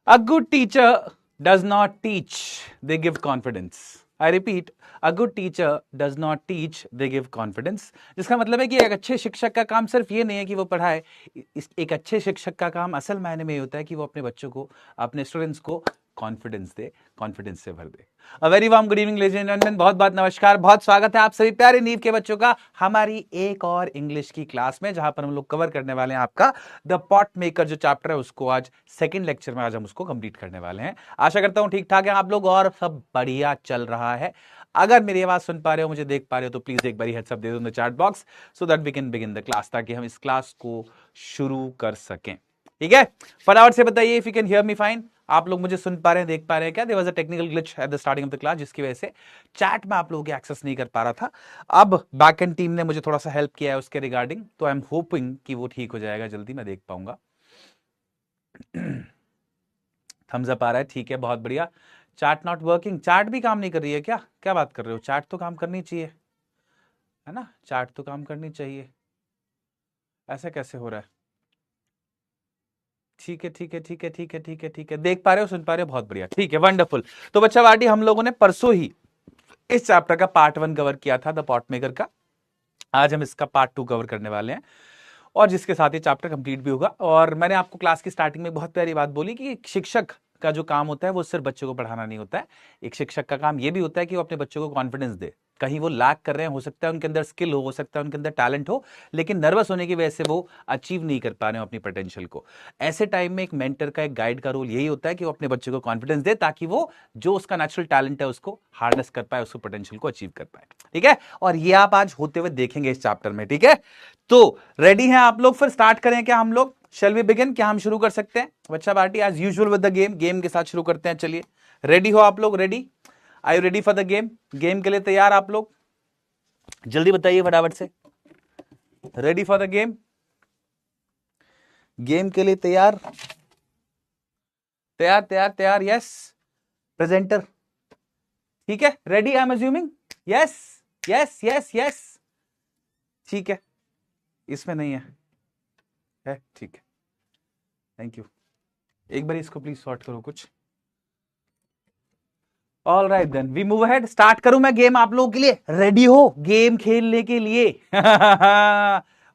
A good teacher does not teach, they give confidence. I repeat, a good teacher does not teach, they give confidence. जिसका मतलब है कि एक अच्छे शिक्षक का काम सिर्फ ये नहीं है कि वो पढ़ाए, एक अच्छे शिक्षक का काम असल मायने में ये होता है कि वो अपने बच्चों को, अपने स्टूडेंट्स को कॉन्फिडेंस दे, कॉन्फिडेंस से भर दे। A very warm good evening ladies and gentleman, बहुत बहुत नमस्कार, बहुत स्वागत है आप सभी प्यारे नीव के बच्चों का हमारी एक और इंग्लिश की क्लास में, जहां पर हम लोग कवर करने वाले हैं आपका द पॉट मेकर जो चैप्टर है उसको आज सेकंड लेक्चर में आज हम उसको कंप्लीट करने वाले हैं। आशा करता हूं ठीक ठाक है आप लोग और सब बढ़िया चल रहा है। अगर मेरी आवाज सुन पा रहे हो, मुझे देख पा रहे हो, तो प्लीज एक बार हेड्स अप दे दो in the chat box so that we can begin the class, ताकि हम इस क्लास को शुरू कर सकें। ठीक है, फटाफट से बताइए if you can hear me fine. आप लोग मुझे सुन पा रहे हैं, देख पा रहे हैं क्या? There was a technical glitch at the starting of the class, जिसकी वजह से चैट में आप लोगों की एक्सेस नहीं कर पा रहा था। अब बैकएंड टीम ने मुझे थोड़ा सा हेल्प किया है उसके रिगार्डिंग, तो आई एम होपिंग कि वो ठीक हो जाएगा जल्दी, मैं देख पाऊंगा। थम्स अप आ रहा है, ठीक है, बहुत बढ़िया। चैट नॉट वर्किंग, चैट भी काम नहीं कर रही है क्या? क्या बात कर रहे हो? चैट तो काम करनी चाहिए, है ना? चैट तो काम करनी चाहिए, ऐसा कैसे हो रहा है? ठीक है ठीक है ठीक है ठीक है ठीक है ठीक है, देख पा रहे हो, सुन पा रहे हो, बहुत बढ़िया, ठीक है, वंडरफुल। तो बच्चा वाटी, हम लोगों ने परसों ही इस चैप्टर का पार्ट 1 कवर किया था, द पॉट मेकर का। आज हम इसका पार्ट 2 कवर करने वाले हैं, और जिसके साथ ही चैप्टर कंप्लीट भी होगा। और मैंने आपको क्लास की स्टार्टिंग में बहुत प्यारी बात बोली कि एक शिक्षक का जो काम होता है वो सिर्फ बच्चों को पढ़ाना नहीं होता है। एक शिक्षक का काम ये भी होता है कि वो अपने बच्चों को कॉन्फिडेंस दे। कहीं वो लैक कर रहे हैं, हो सकता है उनके अंदर स्किल हो सकता है उनके अंदर टैलेंट हो, लेकिन नर्वस होने की वजह से वो अचीव नहीं कर पा रहे हो अपनी पोटेंशियल को। ऐसे टाइम में एक मेंटर का, एक गाइड का रोल यही होता है कि वो अपने बच्चे को कॉन्फिडेंस दे, ताकि वो जो उसका नेचुरल टैलेंट है उसको हार्नेस कर पाए, उसको पोटेंशियल को अचीव कर पाए। ठीक है, और ये आप आज होते हुए देखेंगे इस चैप्टर में। ठीक है, तो रेडी हैं आप लोग? फिर स्टार्ट करें क्या हम लोग? Shall we begin? क्या हम शुरू कर सकते हैं बच्चा party? As usual with the game, game के साथ शुरू करते हैं। चलिए, रेडी हो आप लोग? Ready? Are you ready for the game? Game के लिए तैयार आप लोग? जल्दी बताइए फटाफट से। Ready for the game? Game के लिए तैयार? तैयार तैयार तैयार, यस। प्रेजेंटर ठीक है, ready I am assuming? Yes yes yes yes, ठीक है। इसमें नहीं है, ठीक है, थैंक यू। एक बार इसको प्लीज सॉर्ट करो कुछ। All right then, we move ahead. Start करूं मैं गेम आप लोगों के लिए? रेडी हो गेम खेलने के लिए?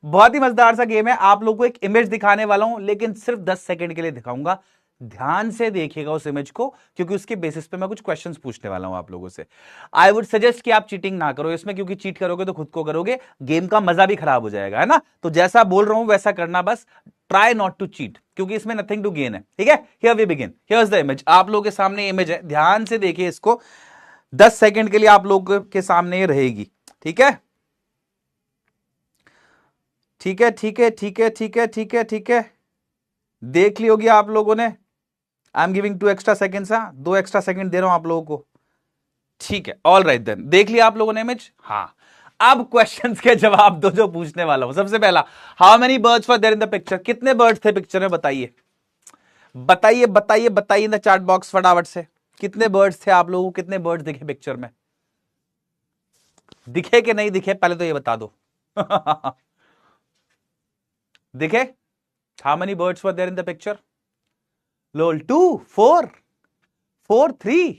बहुत ही मजेदार सा गेम है। आप लोगों को एक इमेज दिखाने वाला हूं, लेकिन सिर्फ 10 सेकंड के लिए दिखाऊंगा। ध्यान से देखिएगा उस इमेज को, क्योंकि उसके बेसिस पे मैं कुछ क्वेश्चंस पूछने वाला हूं आप लोगों से। आई वुड सजेस्ट कि आप चीटिंग ना करो इसमें, क्योंकि चीट करोगे तो खुद को करोगे, गेम का मजा भी खराब हो जाएगा, है ना? तो जैसा बोल रहा हूं वैसा करना बस, ट्राई नॉट टू चीट, क्योंकि इसमें नथिंग टू गेन है। ठीक है, here we begin. Here is the image, आप लोगों के सामने इमेज है, ध्यान से देखिए इसको। 10 सेकंड के लिए आप लोगों के सामने ये रहेगी। ठीक है ठीक है ठीक है ठीक है ठीक है ठीक है ठीक है, देख ली होगी आप लोगों ने। I am giving 2 extra seconds, 2 extra second दे रहा हूं आप लोगों को। ठीक है, ऑल राइट देन, देख लिया आप लोगों ने इमेज? हाँ, अब क्वेश्चंस के जवाब दो जो पूछने वाला हूं। सबसे पहला, how many birds were there in the picture? कितने बर्ड्स थे पिक्चर में? बताइए बताइए बताइए बताइए इन द चैट बॉक्स फटाफट से। कितने बर्ड्स थे आप लोगों को? कितने बर्ड्स दिखे पिक्चर में? दिखे कि नहीं दिखे, पहले तो ये बता दो। दिखे? How many birds were there in the picture? Lol 2 4 4 3।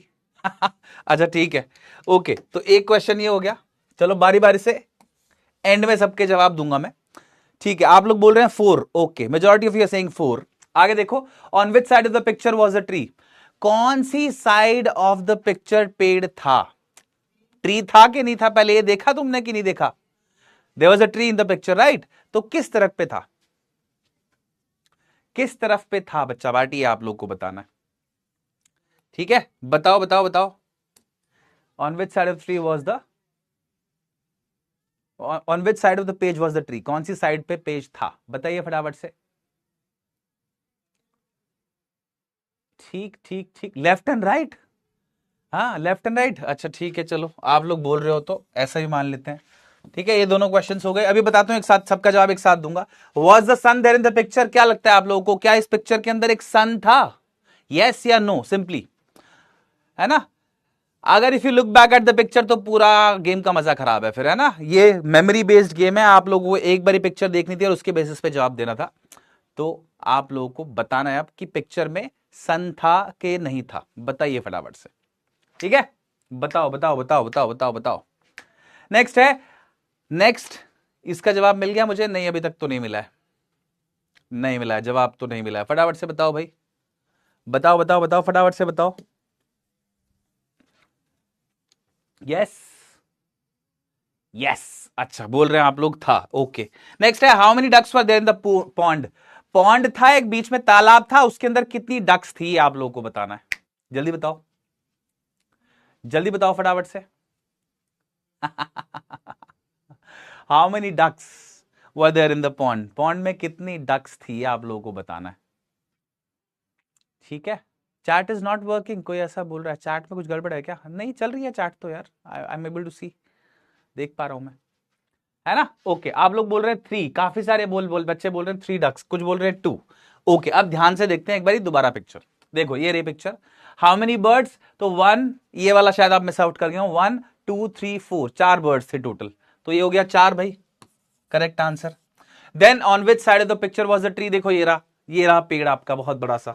अच्छा ठीक है, ओके, तो एक क्वेश्चन ये हो गया। चलो बारी बारी से, एंड में सबके जवाब दूंगा मैं। ठीक है, आप लोग बोल रहे हैं 4, okay, majority of you are saying 4। आगे देखो, on which side of the picture was a tree? कौन सी साइड ऑफ द पिक्चर पेड़ था? ट्री था कि नहीं था? पहले ये देखा तुमने कि नहीं देखा? There was a tree in the picture, right? तो किस तरफ पे था? किस तरफ पे था बच्चा बाटी? आप लोग को बताना है। ठीक है, बताओ बताओ बताओ। On which side of tree was the, on which side of the page was the tree? कौन सी साइड पे पेज था? बताइए फटाफट से। ठीक ठीक ठीक, लेफ्ट एंड राइट। हाँ, लेफ्ट एंड राइट, अच्छा ठीक है, चलो आप लोग बोल रहे हो तो ऐसा ही मान लेते हैं। ठीक है, ये दोनों क्वेश्चंस हो गए। अभी बताता हूं एक साथ, सबका जवाब एक साथ दूंगा। Was the sun there in the picture? क्या लगता है आप लोगों को, क्या इस पिक्चर के अंदर एक सन था? यस या नो, सिंपली, है ना? अगर if you look back at the picture तो पूरा गेम का मजा खराब है फिर, है ना? ये मेमोरी बेस्ड गेम है, आप लोगों को एक बार पिक्चर देखनी थी और उसके बेसिस पे जवाब देना था। तो आप लोगों को बताना है अब कि पिक्चर में सन था कि नहीं था? बताइए फटाफट से। ठीक है, बताओ बताओ बताओ बताओ बताओ बताओ। नेक्स्ट है, नेक्स्ट, इसका जवाब मिल गया मुझे? नहीं, अभी तक तो नहीं मिला है, नहीं मिला है, जवाब तो नहीं मिला है। फटाफट से बताओ भाई, बताओ बताओ बताओ, फटाफट से बताओ। यस यस, अच्छा बोल रहे हैं आप लोग, था। ओके, नेक्स्ट है, how many ducks were there in the pond? Pond था एक, बीच में तालाब था, उसके अंदर कितनी डक्स थी आप लोगों को बताना है। जल्दी बताओ, जल्दी बताओ फटाफट से। How many ducks were there in the pond? Pond में कितनी डक्स थी आप लोगों को बताना है। ठीक है, चैट इज नॉट वर्किंग, कोई ऐसा बोल रहा है चैट में कुछ गड़बड़ है क्या? नहीं चल रही है चैट तो यार, आई एम एबल टू सी, देख पा रहा हूं मैं, है ना। ओके, आप लोग बोल रहे हैं 3, काफी सारे बच्चे बोल रहे हैं 3 डक्स, कुछ बोल रहे हैं 2। ओके, अब ध्यान से देखते हैं एक बार दोबारा पिक्चर। देखो ये रे पिक्चर, हाउ मेनी बर्ड्स? तो 1, ये वाला शायद आप मिस आउट कर गए हो, 1 2 3 4, 4 बर्ड्स थे टोटल, तो ये हो गया 4 भाई, correct answer. Then on which side of the picture was the tree? देखो ये रहा पेड़ आपका बहुत बड़ा सा,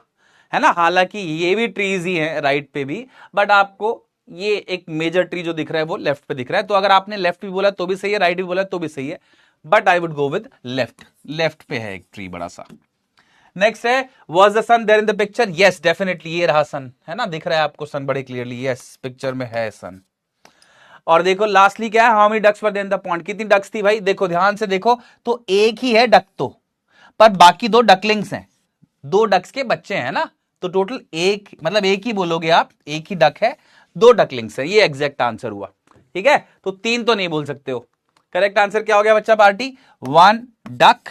है ना। हालांकि ये भी ट्रीज ही है राइट पे भी, बट आपको ये एक मेजर ट्री जो दिख रहा है वो लेफ्ट पे दिख रहा है, तो अगर आपने लेफ्ट भी बोला तो भी सही है, राइट भी बोला तो भी सही है, but I would go with left. Left पे है एक ट्री बड़ा सा। नेक्स्ट है, was the sun there in the picture? Yes definitely, ये रहा सन, है ना, दिख रहा है आपको सन बड़े क्लियरली, यस पिक्चर में है सन। और देखो लास्टली क्या है, how many ducks were there in the pond? कितनी डक्स थी भाई? देखो ध्यान से देखो, तो एक ही है डक तो, पर बाकी 2 डकलिंग्स हैं, 2 डक्स के बच्चे हैं ना, तो टोटल एक, मतलब एक ही बोलोगे आप, एक ही डक है, 2 डकलिंग्स है, ये एग्जैक्ट आंसर हुआ। ठीक है, तो 3 तो नहीं बोल सकते हो। करेक्ट आंसर क्या हो गया बच्चा पार्टी? 1 duck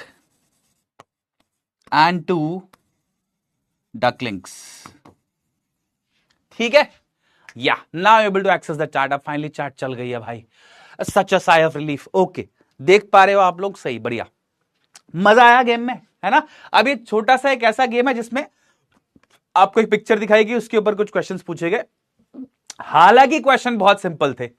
and 2 ducklings. ठीक है, या now able to access the chart. अब फाइनली चार्ट चल गई है भाई, such a sigh of relief. Okay, देख पा रहे हो आप लोग, सही, बढ़िया, मजा आया गेम में, है ना। अब ये छोटा सा एक ऐसा गेम है जिसमें आपको एक पिक्चर दिखाएगी, उसके ऊपर कुछ क्वेश्चंस पूछे गए। हालांकि क्वेश्चन बहुत सिंपल थे,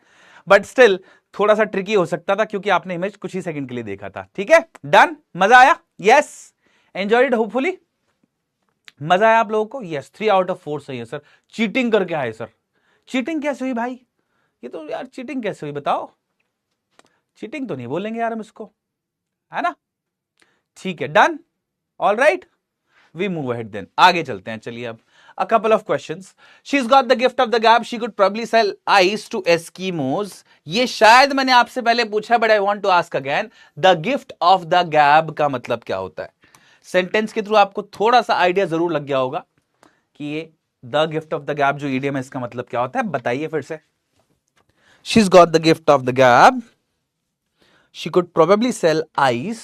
बट स्टिल थोड़ा सा ट्रिकी हो सकता था, क्योंकि आपने इमेज कुछ ही सेकंड के लिए देखा था। ठीक है, डन, मजा आया? यस, एंजॉयड होपफुली, मजा आया आप लोगों को? यस, 3 आउट ऑफ 4 सही है सर। चीटिंग करके आए सर, चीटिंग कैसे हुई भाई? ये तो यार चीटिंग कैसे हुई बताओ? चीटिंग तो नहीं बोलेंगे यार हम इसको, है ना। ठीक है, done, all right, we move ahead then, आगे चलते हैं। चलिए अब a couple of questions. She's got the gift of the gab. She could probably sell ice to Eskimos. ये शायद मैंने आपसे पहले पूछा, but I want to ask again. The gift of the gab का मतलब क्या होता है? सेंटेंस के थ्रू आपको थोड़ा सा आइडिया जरूर लग गया होगा कि ये द गिफ्ट ऑफ द गैब जो ईडियम है इसका मतलब क्या होता है। बताइए फिर से। She's got the gift of the gab. She could probably sell ice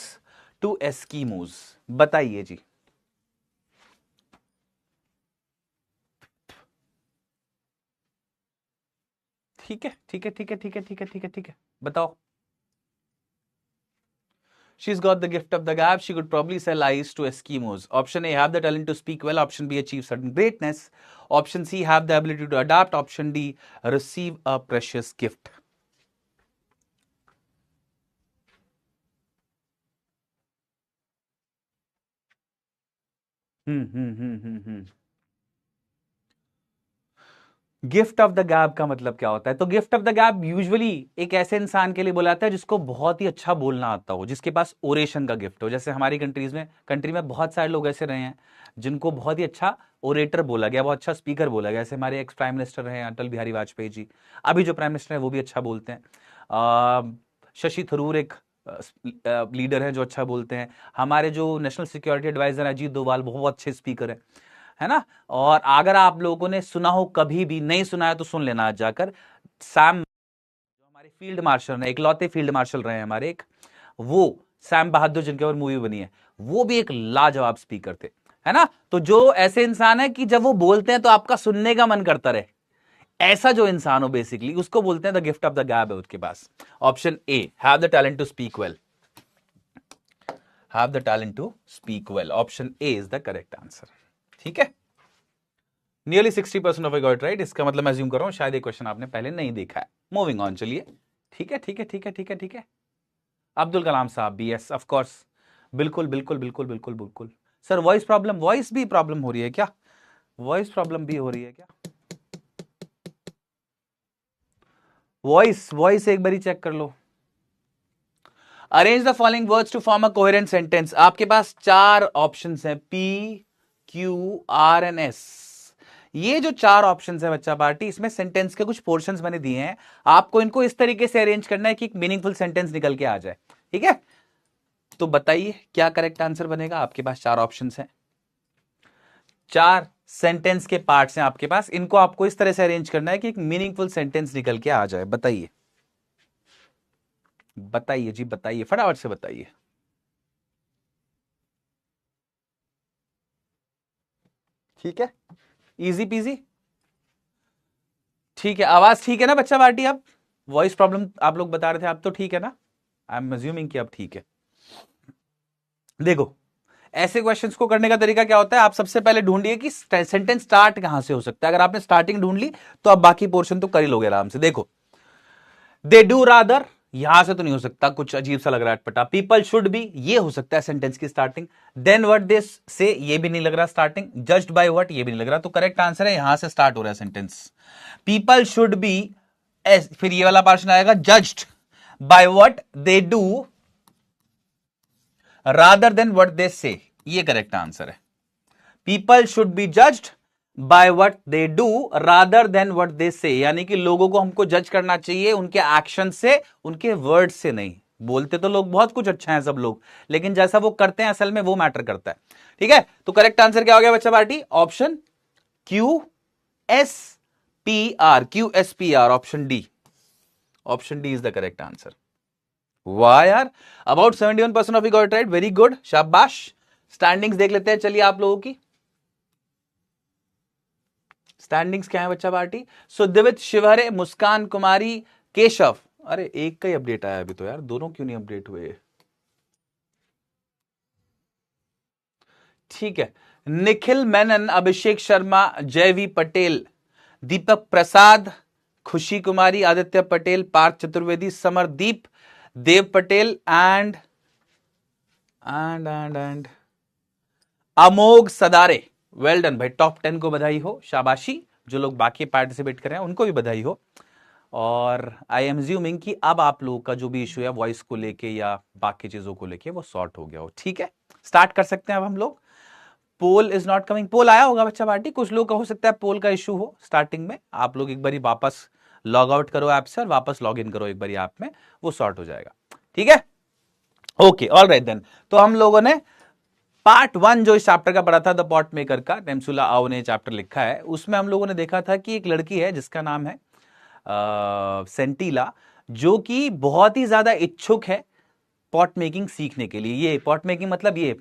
to Eskimos. बताइए जी। ठीक है ठीक है ठीक है ठीक है ठीक है ठीक है ठीक है, बताओ। She's got the gift of the gab. She could probably sell ice to Eskimos. Option A, have the talent to speak well. Option B, achieve certain greatness. Option C, have the ability to adapt. Option D, receive a precious gift. Gift of the गैब का मतलब क्या होता है? तो gift of the गैब usually एक ऐसे इंसान के लिए बोला जाता है जिसको बहुत ही अच्छा बोलना आता हो, जिसके पास ओरेशन का गिफ्ट हो। जैसे हमारी कंट्री में बहुत सारे लोग ऐसे रहे हैं जिनको बहुत ही अच्छा ओरेटर बोला गया, बहुत अच्छा स्पीकर बोला गया। जैसे हमारे एक्स प्राइम मिनिस्टर हैं अटल बिहारी वाजपेयी जी, अभी जो प्राइम मिनिस्टर है वो भी अच्छा बोलते हैं। शशि थरूर एक लीडर है जो अच्छा बोलते हैं। हमारे जो national security adviser Ajit Doval बहुत अच्छे स्पीकर है ना। और अगर आप लोगों ने सुना हो, कभी भी नहीं सुना है तो सुन लेना आज जाकर, सैम जो हमारे फील्ड मार्शल हैं, इकलौते फील्ड मार्शल रहे हैं हमारे एक, वो सैम बहादुर जिनके ऊपर मूवी बनी है, वो भी एक लाजवाब स्पीकर थे, है ना। तो जो ऐसे इंसान है कि जब वो बोलते हैं तो आपका सुनने का मन करता रहे, ऐसा जो इंसान हो बेसिकली उसको बोलते हैं the gift of the gab है उसके पास। Option a, have the talent to speak well, have the talent to speak well, option a is the correct answer. ठीक है, nearly 60% of I got right. इसका मतलब मैं अज्यूम कर रहा हूं शायद ये क्वेश्चन आपने पहले नहीं देखा है। मूविंग ऑन, चलिए। ठीक है ठीक है ठीक है ठीक है ठीक है। अब्दुल कलाम साहब भी, यस ऑफ कोर्स, बिल्कुल बिल्कुल बिल्कुल बिल्कुल बिल्कुल। सर वॉइस प्रॉब्लम, वॉइस भी प्रॉब्लम हो रही है क्या? वॉइस प्रॉब्लम भी हो रही है क्या? वॉइस एक बारी चेक कर लो। Arrange the following words to form a coherent sentence. आपके पास 4 ऑप्शंस हैं, p q r and s. ये जो 4 ऑप्शंस है बच्चा पार्टी, इसमें सेंटेंस के कुछ पोर्शंस मैंने दिए हैं, आपको इनको इस तरीके से अरेंज करना है कि एक मीनिंगफुल सेंटेंस निकल के आ जाए। ठीक है, तो बताइए क्या करेक्ट आंसर बनेगा। आपके पास 4 ऑप्शंस हैं, 4 सेंटेंस के पार्ट्स हैं आपके पास, इनको आपको इस तरह से अरेंज करना है कि एक मीनिंगफुल सेंटेंस निकल के आ जाए। बताइए बताइए जी, बताइए फटाफट से बताइए। ठीक है, इजी पीजी। ठीक है, आवाज ठीक है ना बच्चा पार्टी? अब वॉइस प्रॉब्लम आप लोग बता रहे थे, आप तो ठीक है ना? आई एम अज्यूमिंग कि अब ठीक है। देखो, ऐसे क्वेश्चंस को करने का तरीका क्या होता है, आप सबसे पहले ढूंढिए कि सेंटेंस स्टार्ट कहां से हो सकता है। अगर आपने स्टार्टिंग ढूंढ ली तो आप बाकी पोर्शन तो कर ही लोगे आराम से। देखो, दे डू रादर, यहां से तो नहीं हो सकता, कुछ अजीब सा लग रहा है अटपटा। पीपल शुड बी, ये हो सकता है सेंटेंस की स्टार्टिंग। देन व्हाट दे से, ये भी नहीं लग रहा स्टार्टिंग। जज्ड बाय व्हाट, ये भी नहीं लग रहा। तो करेक्ट आंसर है यहां से स्टार्ट हो रहा है सेंटेंस। पीपल शुड बी, फिर ये वाला पोर्शन आएगा, judged by what they do rather than what they से, ये करेक्ट आंसर है। People should be judged by what they do rather than what they से, यानी कि लोगों को हमको जज करना चाहिए उनके एक्शन से, उनके वर्ड से नहीं। बोलते तो लोग बहुत कुछ अच्छा है सब लोग, लेकिन जैसा वो करते हैं असल में वो मैटर करता है। ठीक है, तो करेक्ट आंसर क्या हो गया बच्चा party? Option Q S P R, Q S P R, option D. Option D is the correct answer. वाह यार, about 71% of you got right, very good, शाबाश। स्टैंडिंग्स देख लेते हैं चलिए आप लोगों की। स्टैंडिंग्स क्या है बच्चा पार्टी? सुदेवित, शिवहरे, मुस्कान कुमारी, केशव। अरे एक का ही अपडेट आया अभी तो यार, दोनों क्यों नहीं अपडेट हुए? ठीक है, Nikhil Menon, Abhishek Sharma, जयवी Patel, Deepak Prasad, Khushi Kumari, Aditya Patel, Parth Chaturvedi, Samardeep, Dev Patel and and Amogh Sadare. Well done भाई, टॉप 10 को बधाई हो, शाबाशी। जो लोग बाकी पार्टिसिपेट कर रहे हैं उनको भी बधाई हो। और आई एम ज्यूमिंग कि अब आप लोगों का जो भी इशू है वॉइस को लेके या बाकी चीजों को लेके वो सॉर्ट हो गया हो। ठीक है, स्टार्ट कर सकते हैं अब हम लोग। पोल इज नॉट कमिंग, पोल आया होगा बच्चा पार्टी, कुछ लोग का हो सकता है पोल का इशू हो स्टार्टिंग में। आप लोग एक बारी वापस लॉग आउट करो ऐप से और वापस लॉग इन करो एक बारी ऐप में, वो सॉर्ट हो जाएगा। ठीक है, ओके, ऑल राइट देन। तो हम लोगों ने पार्ट 1 जो इस चैप्टर का पढ़ा था, द पॉट मेकर का, नेमसुला आओ ने चैप्टर लिखा है, उसमें हम लोगों ने देखा था कि एक लड़की है जिसका नाम है सेंटीला, जो कि बहुत ही ज्यादा इच्छुक है पॉट मेकिंग सीखने के लिए। ये पॉट मेकिंग मतलब, ये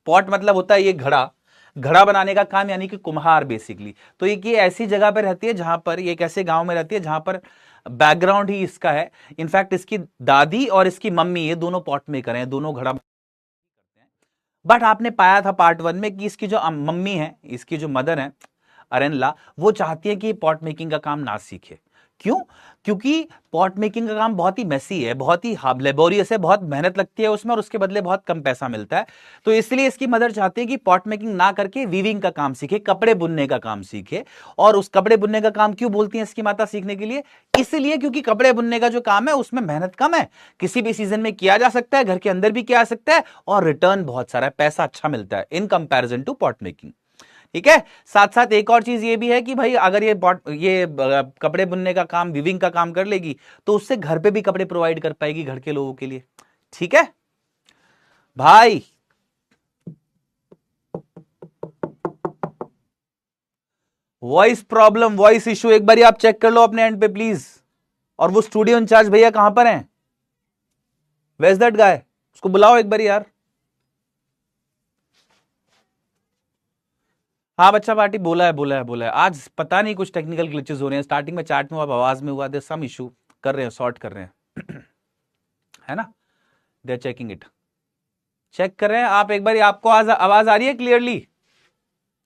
पॉट मतलब होता है ये घड़ा, घड़ा बनाने का काम, यानी कि कुम्हार बेसिकली। तो ये ऐसी जगह पर रहती है जहां पर, ये एक ऐसे गांव में रहती है जहां पर बैकग्राउंड ही इसका है। इनफैक्ट इसकी दादी और इसकी मम्मी, ये दोनों पॉट मेकर हैं, दोनों घड़ा। बट आपने पाया था पार्ट 1 में कि इसकी जो मम्मी है, इसकी जो मदर है अरेनला, वो चाहती है कि पॉट मेकिंग का काम ना सीखे। क्यों? क्योंकि पॉट मेकिंग का काम बहुत ही मेसी है, बहुत ही लेबोरियस है, बहुत मेहनत लगती है उसमें और उसके बदले बहुत कम पैसा मिलता है। तो इसलिए इसकी मदर चाहती है कि पॉट मेकिंग ना करके वीविंग का काम सीखे, कपड़े बुनने का काम सीखे। और उस कपड़े बुनने का काम क्यों बोलती है इसकी माता सीखने के लिए? इसलिए क्योंकि कपड़े बुनने का जो काम है उसमें मेहनत कम है, किसी भी सीजन में किया जा सकता है, घर के अंदर भी किया जा सकता है, और रिटर्न बहुत सारा है, पैसा अच्छा मिलता है in comparison to pot making. ठीक है, साथ साथ एक और चीज ये भी है कि भाई अगर ये कपड़े बुनने का काम, वीविंग का काम कर लेगी तो उससे घर पे भी कपड़े प्रोवाइड कर पाएगी घर के लोगों के लिए। ठीक है भाई, वॉइस प्रॉब्लम, वॉइस इशू एक बार आप चेक कर लो अपने एंड पे प्लीज। और वो स्टूडियो इंचार्ज भैया कहां पर हैं? Where is that guy? उसको बुलाओ एक बार यार। हाँ बच्चा पार्टी, बोला है। आज पता नहीं कुछ टेक्निकल ग्लिचेस हो रहे हैं, स्टार्टिंग में चैट में, अब आवाज में हुआ, दे सम इशू, कर रहे हैं, सॉर्ट कर रहे हैं है ना, दे चेकिंग इट, चेक कर रहे हैं। आप एक बार, आपको आवाज आ रही है क्लियरली?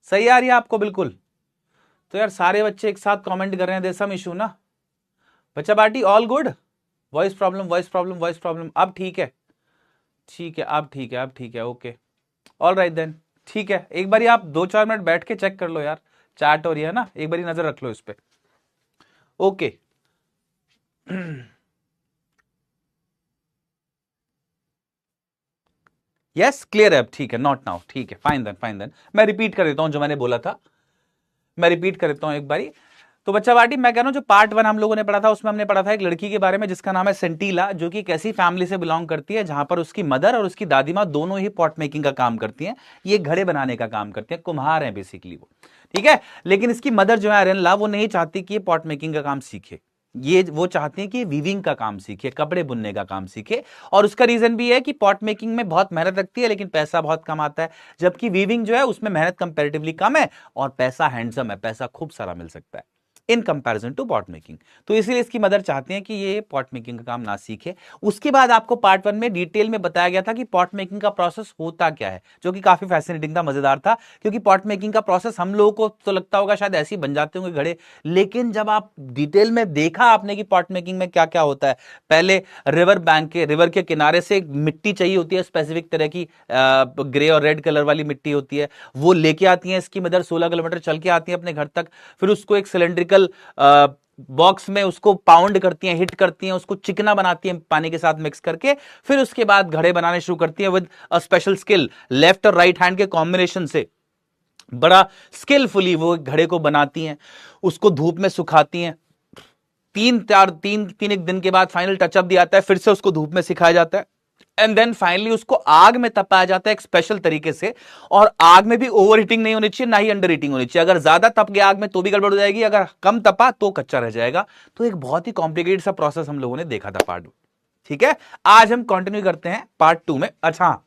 सही आ रही है आपको? बिल्कुल। तो यार सारे बच्चे एक साथ कमेंट कर रहे हैं, दे सम इशू ना बच्चा party, all good? Voice problem, voice problem, voice problem, अब ठीक है? ठीक है, अब ठीक है, ओके, ऑल राइट देन। ठीक है, एक बार आप 2-4 मिनट बैठ के चेक कर लो यार, चार्ट हो रही है ना, एक बारी नजर रख लो इस पे। ओके यस क्लियर है अब, ठीक है, नॉट नाउ, ठीक है, फाइन देन, फाइन देन। मैं रिपीट कर देता हूं जो मैंने बोला था, मैं रिपीट कर देता हूं एक बारी। तो बच्चा पार्टी मैं कह रहा हूं जो पार्ट 1 हम लोगों ने पढ़ा था उसमें हमने पढ़ा था एक लड़की के बारे में जिसका नाम है सेंटीला, जो कि एक ऐसी फैमिली से बिलोंग करती है जहां पर उसकी मदर और उसकी दादी माँ दोनों ही पॉट मेकिंग का काम करती हैं। ये घड़े बनाने का काम करती हैं, कुम्हार हैं बेसिकली वो, ठीक है। लेकिन इसकी मदर जो है अरेनला, वो नहीं चाहती कि ये पॉट मेकिंग का काम सीखे, ये वो चाहते हैं कि वीविंग का काम सीखे, कपड़े बुनने का काम सीखे। और उसका रीजन भी है कि पॉट मेकिंग में बहुत मेहनत लगती है लेकिन पैसा बहुत कम आता है, जबकि वीविंग जो है उसमें मेहनत कंपैरेटिवली कम है और पैसा हैंडसम है, पैसा खूब सारा मिल सकता है in comparison to pot making. तो इसलिए इसकी मदर चाहते हैं कि ये पॉट मेकिंग का काम ना सीखे। उसके बाद आपको पार्ट 1 में डिटेल में बताया गया था कि पॉट मेकिंग का प्रोसेस होता क्या है, जो कि काफी फैसिनेटिंग था, मजेदार था। क्योंकि पॉट मेकिंग का प्रोसेस हम लोगों को तो लगता होगा शायद ऐसे ही बन जाते होंगे घड़े, लेकिन जब आप डिटेल में देखा आपने कि पॉट मेकिंग में क्या क्या होता है, पहले रिवर के किनारे से मिट्टी चाहिए होती है, स्पेसिफिक तरह की ग्रे और रेड कलर वाली मिट्टी होती है, वो लेके आती है इसकी मदर, 16 किलोमीटर चल के आती है अपने घर तक। फिर उसको एक सिलेंड्रिकल बॉक्स में उसको पाउंड करती हैं, हिट करती हैं, उसको चिकना बनाती हैं पानी के साथ मिक्स करके। फिर उसके बाद घड़े बनाने शुरू करती हैं with a special skill, left और राइट हैंड के कॉम्बिनेशन से बड़ा स्किलफुली वो घड़े को बनाती हैं, उसको धूप में सुखाती हैं। तीन एक दिन के बाद फाइनल टचअप दिया जाता है, फिर से उसको धूप में सिखाया जाता है, एंड देन फाइनली उसको आग में तपाया जाता है एक स्पेशल तरीके से। और आग में भी ओवर हीटिंग नहीं होनी चाहिए, ना ही अंडर हीटिंग होनी चाहिए। अगर ज्यादा तप गया आग में तो भी गड़बड़ हो जाएगी, अगर कम तपा तो कच्चा रह जाएगा। तो एक बहुत ही कॉम्प्लिकेटेड सा प्रोसेस हम लोगों ने देखा था पार्ट 1, ठीक है। आज हम कंटिन्यू करते हैं पार्ट 2 में। अच्छा,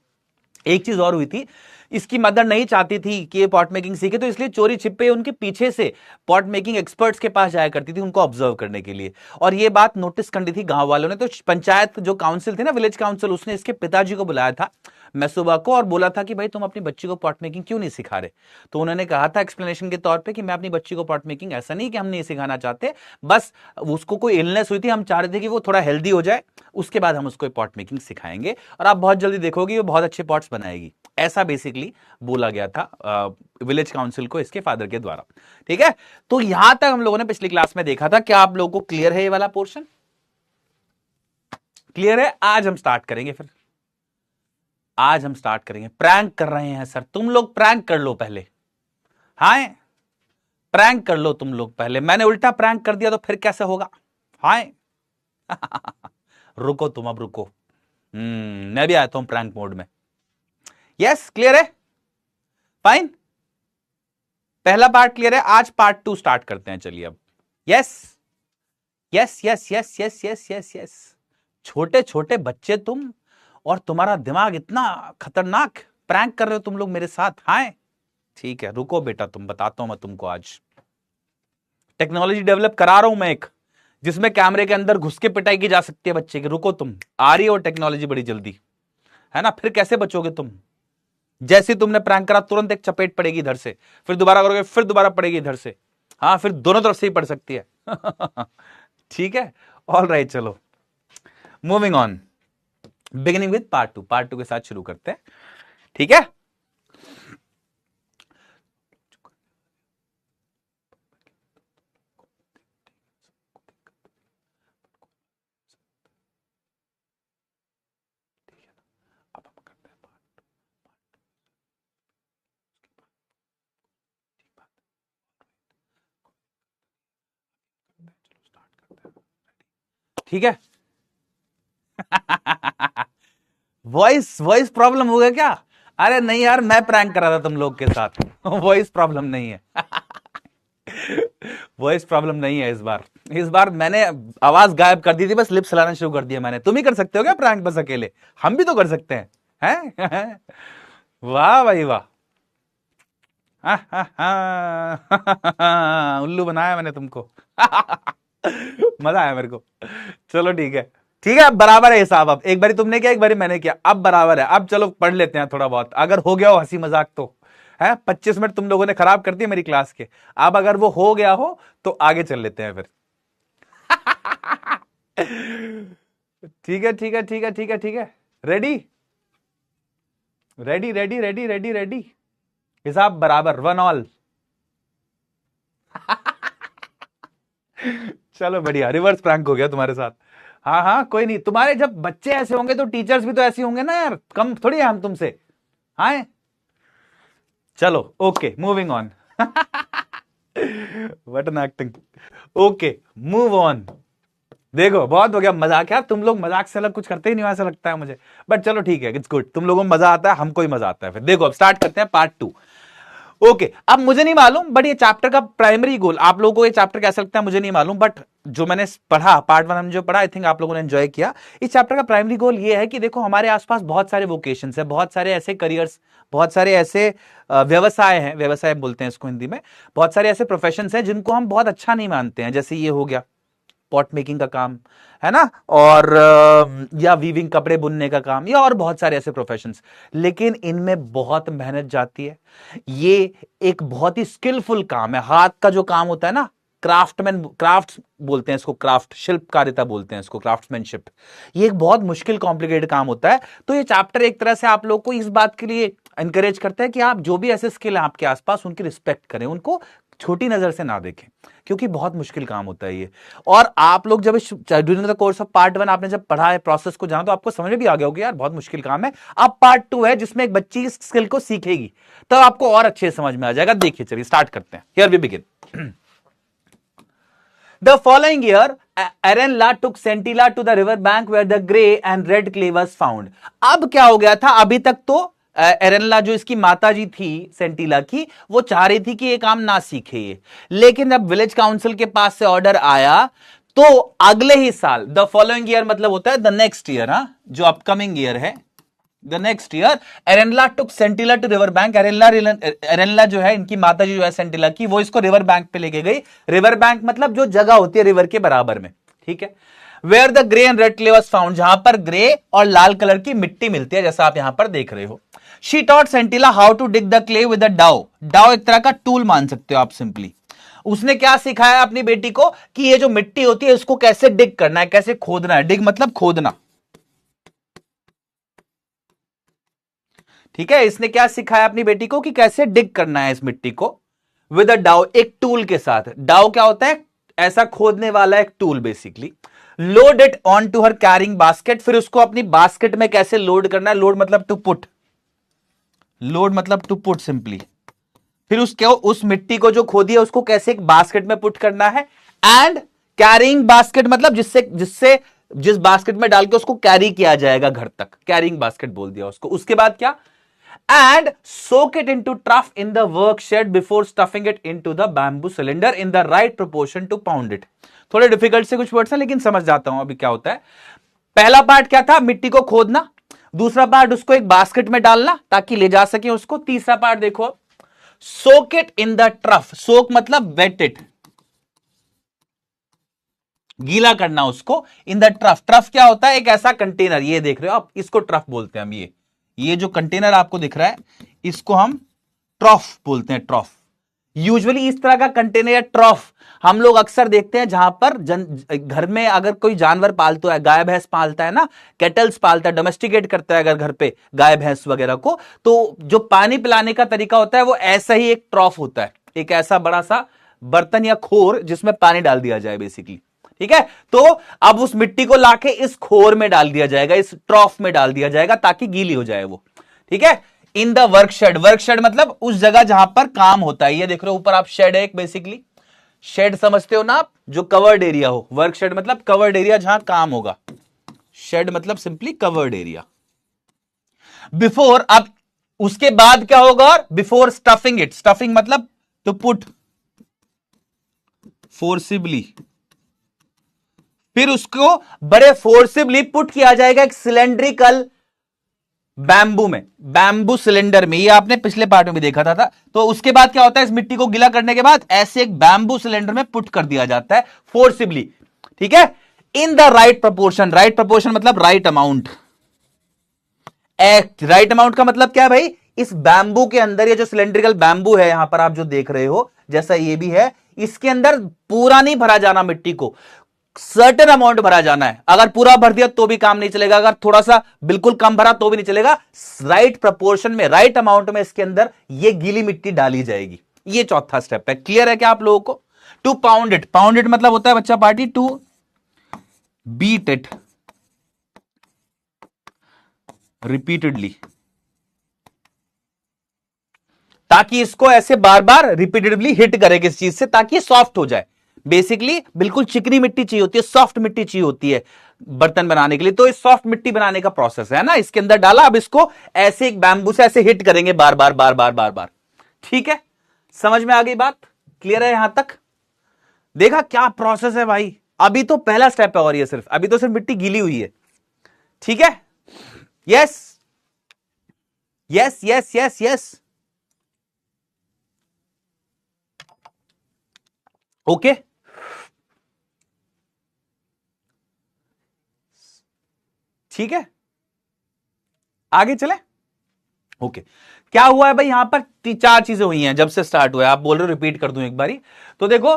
एक चीज और हुई थी, इसकी मदर नहीं चाहती थी कि ये पॉट मेकिंग सीखे, तो इसलिए चोरी छिपे उनके पीछे से पॉट मेकिंग एक्सपर्ट्स के पास जाया करती थी उनको ऑब्जर्व करने के लिए। और ये बात नोटिस कर ली थी गांव वालों ने, तो पंचायत जो काउंसिल थी ना, विलेज काउंसिल, उसने इसके पिताजी को बुलाया था मैसुबा को, और बोला था कि भाई तुम अपनी बच्ची को पॉट मेकिंग क्यों नहीं सिखा रहे। तो उन्होंने कहा था एक्सप्लेनेशन के तौर पे कि मैं अपनी बच्ची को पॉट मेकिंग ऐसा नहीं कि हम नहीं सिखाना चाहते, बस उसको कोई इलनेस हुई थी, हम चाह रहे थे कि वो थोड़ा हेल्दी हो जाए, उसके बाद हम उसको पॉट मेकिंग सिखाएंगे और आप बहुत जल्दी देखोगे वो बहुत अच्छे पॉट्स बनाएगी। ऐसा बेसिकली बोला गया था विलेज काउंसिल को इसके फादर के द्वारा, ठीक है। तो यहां तक हम लोगों ने पिछली क्लास में देखा था। क्या आप लोगों को क्लियर है ये वाला पोर्शन? क्लियर है? आज हम स्टार्ट करेंगे, फिर आज हम स्टार्ट करेंगे। प्रैंक कर रहे हैं सर, तुम लोग प्रैंक कर लो पहले, हाय प्रैंक कर लो तुम लोग पहले। मैंने उल्टा प्रैंक कर दिया तो फिर कैसे होगा, हाय रुको तुम, अब रुको। मैं भी आता हूं प्रैंक मोड में। यस क्लियर है, फाइन। पहला पार्ट क्लियर है, आज पार्ट 2 स्टार्ट करते हैं, चलिए अब। Yes yes yes yes yes yes yes yes. छोटे छोटे बच्चे तुम, और तुम्हारा दिमाग इतना खतरनाक, प्रैंक कर रहे हो तुम लोग मेरे साथ, हाय ठीक है रुको बेटा, तुम बताता हूं मैं तुमको। आज टेक्नोलॉजी डेवलप करा रहा हूं मैं एक, जिसमें कैमरे के अंदर घुस के पिटाई की जा सकती है बच्चे की। रुको तुम, आ रही हो टेक्नोलॉजी बड़ी जल्दी, है ना। फिर कैसे बचोगे तुम? जैसे ही तुमने प्रैंक करा तुरंत एक चपेट पड़ेगी इधर से, फिर दोबारा करोगे फिर दोबारा पड़ेगी इधर से, हाँ फिर दोनों तरफ से ही पड़ सकती है ठीक है, ऑल राइट, चलो moving on, beginning with part 2। Part 2 के साथ शुरू करते हैं, ठीक है। ठीक है वॉइस वॉइस प्रॉब्लम हो गया क्या? अरे नहीं यार, मैं प्रैंक करा था तुम लोग के साथ वॉइस प्रॉब्लम नहीं है वॉइस प्रॉब्लम नहीं है इस बार मैंने आवाज गायब कर दी थी, बस लिप्स हिलाना शुरू कर दिया मैंने। तुम ही कर सकते हो क्या प्रैंक बस अकेले? हम भी तो कर सकते हैं वाह भाई वाह उल्लू बनाया मैंने तुमको मजा आया मेरे को। चलो ठीक है, ठीक है, अब बराबर है हिसाब। अब एक बारी तुमने किया एक बारी मैंने किया, अब बराबर है। अब चलो पढ़ लेते हैं थोड़ा बहुत, अगर हो गया हो हंसी मजाक तो है। 25 मिनट तुम लोगों ने खराब कर दिए मेरी क्लास के, अब अगर वो हो गया हो तो आगे चल लेते हैं फिर ठीक है ठीक है ठीक है ठीक है ठीक है, ready ready ready ready ready ready, हिसाब बराबर, 1 ऑल। चलो बढ़िया, रिवर्स प्रैंक हो गया तुम्हारे साथ। हाँ हाँ कोई नहीं, तुम्हारे जब बच्चे ऐसे होंगे तो टीचर्स भी तो ऐसे होंगे ना यार, कम थोड़ी है हम तुमसे। हाँ चलो okay, moving on. What an acting. Okay move on. देखो बहुत हो गया मजाक यार, तुम लोग मजाक से अलग कुछ करते ही नहीं ऐसा लगता है मुझे, बट चलो ठीक है, इट्स गुड, तुम लोगों को मजा आता है, हमको ही मजा आता है। फिर देखो अब स्टार्ट करते हैं पार्ट 2। ओके अब मुझे नहीं मालूम, बट ये चैप्टर का प्राइमरी गोल, आप लोगों को ये चैप्टर कैसा लगता है मुझे नहीं मालूम, बट जो मैंने पढ़ा पार्ट 1 हमने जो पढ़ा, आई थिंक आप लोगों ने एंजॉय किया। इस चैप्टर का प्राइमरी गोल ये है कि देखो हमारे आसपास बहुत सारे वोकेशंस है, बहुत सारे ऐसे करियर्स, बहुत सारे ऐसे व्यवसाय हैं, व्यवसाय बोलते हैं इसको हिंदी में, बहुत सारे ऐसे प्रोफेशंस हैं जिनको हम बहुत अच्छा नहीं मानते हैं, जैसे ये हो गया पॉट मेकिंग का काम है ना, और या वीविंग कपड़े बुनने का काम, या और बहुत सारे ऐसे प्रोफेशंस, लेकिन इनमें बहुत मेहनत जाती है। ये एक बहुत ही स्किलफुल काम है, हाथ का जो काम होता है ना, क्राफ्टमैन, क्राफ्ट बोलते हैं इसको, क्राफ्ट शिल्पकारिता बोलते हैं इसको, क्राफ्ट्समैनशिप, ये एक बहुत मुश्किल कॉम्प्लिकेटेड काम होता है। तो ये चैप्टर एक तरह से आप लोग को इस बात के लिए एनकरेज करता है कि आप जो भी ऐसे स्किल है आपके आसपास उनकी रिस्पेक्ट करें, उनको छोटी नजर से ना देखें, क्योंकि बहुत मुश्किल काम होता है ये। और आप लोग जब during the course of part 1 आपने जब पढ़ा है, प्रोसेस को जाना, तो आपको समझ में भी आ गया होगा यार बहुत मुश्किल काम है। अब पार्ट 2 है जिसमें एक बच्ची इस स्किल को सीखेगी, तब आपको और अच्छे समझ में आ जाएगा। देखिए चलिए स्टार्ट करते हैं, here we begin. The following year, Arenla took Scintilla to the river bank where the grey and red clay was found. अब क्या हो गया था, अभी तक तो एरेनला जो इसकी माता जी थी सेंटिला की, वो चाह रही थी कि ये काम ना सीखे ये, लेकिन जब विलेज काउंसिल के पास से ऑर्डर आया तो अगले ही साल, द फॉलोइंग ईयर मतलब होता है द नेक्स्ट ईयर, जो अपकमिंग ईयर है, the next year Erenla took Sentila to river bank. Erenla जो है इनकी माता जी जो है सेंटिला की, वो इसको रिवर बैंक पे लेके गई। रिवर बैंक मतलब जो जगह होती है रिवर के बराबर में, ठीक है। Where the grey and red clay was found, जहां पर ग्रे और लाल कलर की मिट्टी मिलती है, जैसा आप यहां पर देख रहे हो। She taught Sentila how to dig the clay with a dough. Dough एक तरह का टूल मान सकते हो आप सिंपली। उसने क्या सिखाया अपनी बेटी को कि ये जो मिट्टी होती है इसको कैसे डिग करना है, कैसे खोदना है। डिग मतलब खोदना, ठीक है। इसने क्या सिखाया अपनी बेटी को कि कैसे डिग करना है इस मिट्टी को, विद अ डाउ, एक टूल के साथ। डाउ क्या होता है, ऐसा खोदने वाला एक tool basically. Load it onto her carrying basket, फिर उसको अपनी बास्केट में कैसे लोड करना है, लोड मतलब टू पुट, लोड मतलब टू पुट सिंपली। फिर उसके उस मिट्टी को जो खोदी है उसको कैसे एक बास्केट में पुट करना है। एंड कैरिंग बास्केट मतलब जिस बास्केट में डाल के उसको कैरी किया जाएगा घर तक, कैरिंग बास्केट बोल दिया उसको। उसके बाद क्या, and soak it into trough in the work shed before stuffing it into the bamboo cylinder in the right proportion to pound it. थोड़े डिफिकल्ट से कुछ वर्ड्स हैं लेकिन समझ जाता हूं अभी क्या होता है। पहला पार्ट क्या था, मिट्टी को खोदना। दूसरा पार्ट उसको एक बास्केट में डालना ताकि ले जा सके उसको। तीसरा पार्ट देखो, soak it in the trough, soak मतलब wet it, गीला करना उसको। इन द ट्रफ, ट्रफ क्या होता है, एक ऐसा कंटेनर, ये देख रहे हो आप, इसको ट्रफ बोलते हैं हम। ये जो कंटेनर आपको दिख रहा है इसको हम ट्रॉफ बोलते हैं, ट्रॉफ। यूजुअली इस तरह का कंटेनर या ट्रॉफ हम लोग अक्सर देखते हैं जहां पर घर में अगर कोई जानवर पालता है, गाय भैंस पालता है ना, कैटल्स पालता है, डोमेस्टिकेट करता है अगर घर पे गाय भैंस वगैरह को, तो जो पानी पिलाने का तरीका होता है वो ऐसा ही एक ट्रॉफ होता है, एक ऐसा बड़ा सा बर्तन या खोर जिसमें पानी डाल दिया जाए बेसिकली, ठीक है। तो अब उस मिट्टी को लाके इस खोर में डाल दिया जाएगा, इस ट्रॉफ में डाल दिया जाएगा ताकि गीली हो जाए वो, ठीक है। इन द वर्कशेड, वर्कशेड मतलब उस जगह जहां पर काम होता है। ये देख रहे हो ऊपर आप, शेड है एक बेसिकली, शेड समझते हो ना आप, जो कवर्ड एरिया हो। वर्कशेड मतलब कवर्ड एरिया जहां काम होगा, शेड मतलब सिंपली कवर्ड एरिया। बिफोर, अब उसके बाद क्या होगा, बिफोर स्टफिंग इट, स्टफिंग मतलब टू पुट फोर्सिबली, फिर उसको बड़े फोर्सिबली पुट किया जाएगा एक सिलेंड्रिकल बैम्बू में, बैम्बू सिलेंडर में। ये आपने पिछले पार्ट में भी देखा था। तो उसके बाद क्या होता है, इस मिट्टी को गीला करने के बाद ऐसे एक बैम्बू सिलेंडर में पुट कर दिया जाता है फोर्सिबली, ठीक है। In the right proportion, right proportion मतलब राइट अमाउंट। राइट अमाउंट का मतलब क्या है भाई, इस बैम्बू के अंदर, ये जो सिलेंड्रिकल बैम्बू है यहां पर आप जो देख रहे हो, जैसा ये भी है, इसके अंदर पूरा नहीं भरा जाना मिट्टी को, सर्टेन अमाउंट भरा जाना है। अगर पूरा भर दिया तो भी काम नहीं चलेगा, अगर थोड़ा सा बिल्कुल कम भरा तो भी नहीं चलेगा। राइट प्रपोर्शन में, राइट अमाउंट में इसके अंदर ये गीली मिट्टी डाली जाएगी। ये चौथा स्टेप है। क्लियर है क्या आप लोगों को? To pound it, pound it मतलब होता है बच्चा party to beat it repeatedly, ताकि इसको ऐसे बार बार रिपीटेडली हिट करे किस चीज से, ताकि सॉफ्ट हो जाए। बेसिकली बिल्कुल चिकनी मिट्टी चाहिए होती है, सॉफ्ट मिट्टी चाहिए होती है बर्तन बनाने के लिए। तो इस सॉफ्ट मिट्टी बनाने का प्रोसेस है ना, इसके अंदर डाला। अब इसको ऐसे एक बैम्बू से ऐसे हिट करेंगे बार बार बार बार बार बार। ठीक है, समझ में आ गई बात? क्लियर है यहां तक? देखा क्या प्रोसेस है भाई। अभी तो पहला स्टेप है और ये सिर्फ, अभी तो सिर्फ मिट्टी गीली हुई है। ठीक है, yes yes yes yes yes, okay. ठीक है, आगे चले। ओके, क्या हुआ है भाई यहां पर? चार चीजें हुई हैं जब से स्टार्ट हुआ है। आप बोल रहे हो रिपीट कर दूं एक बारी, तो देखो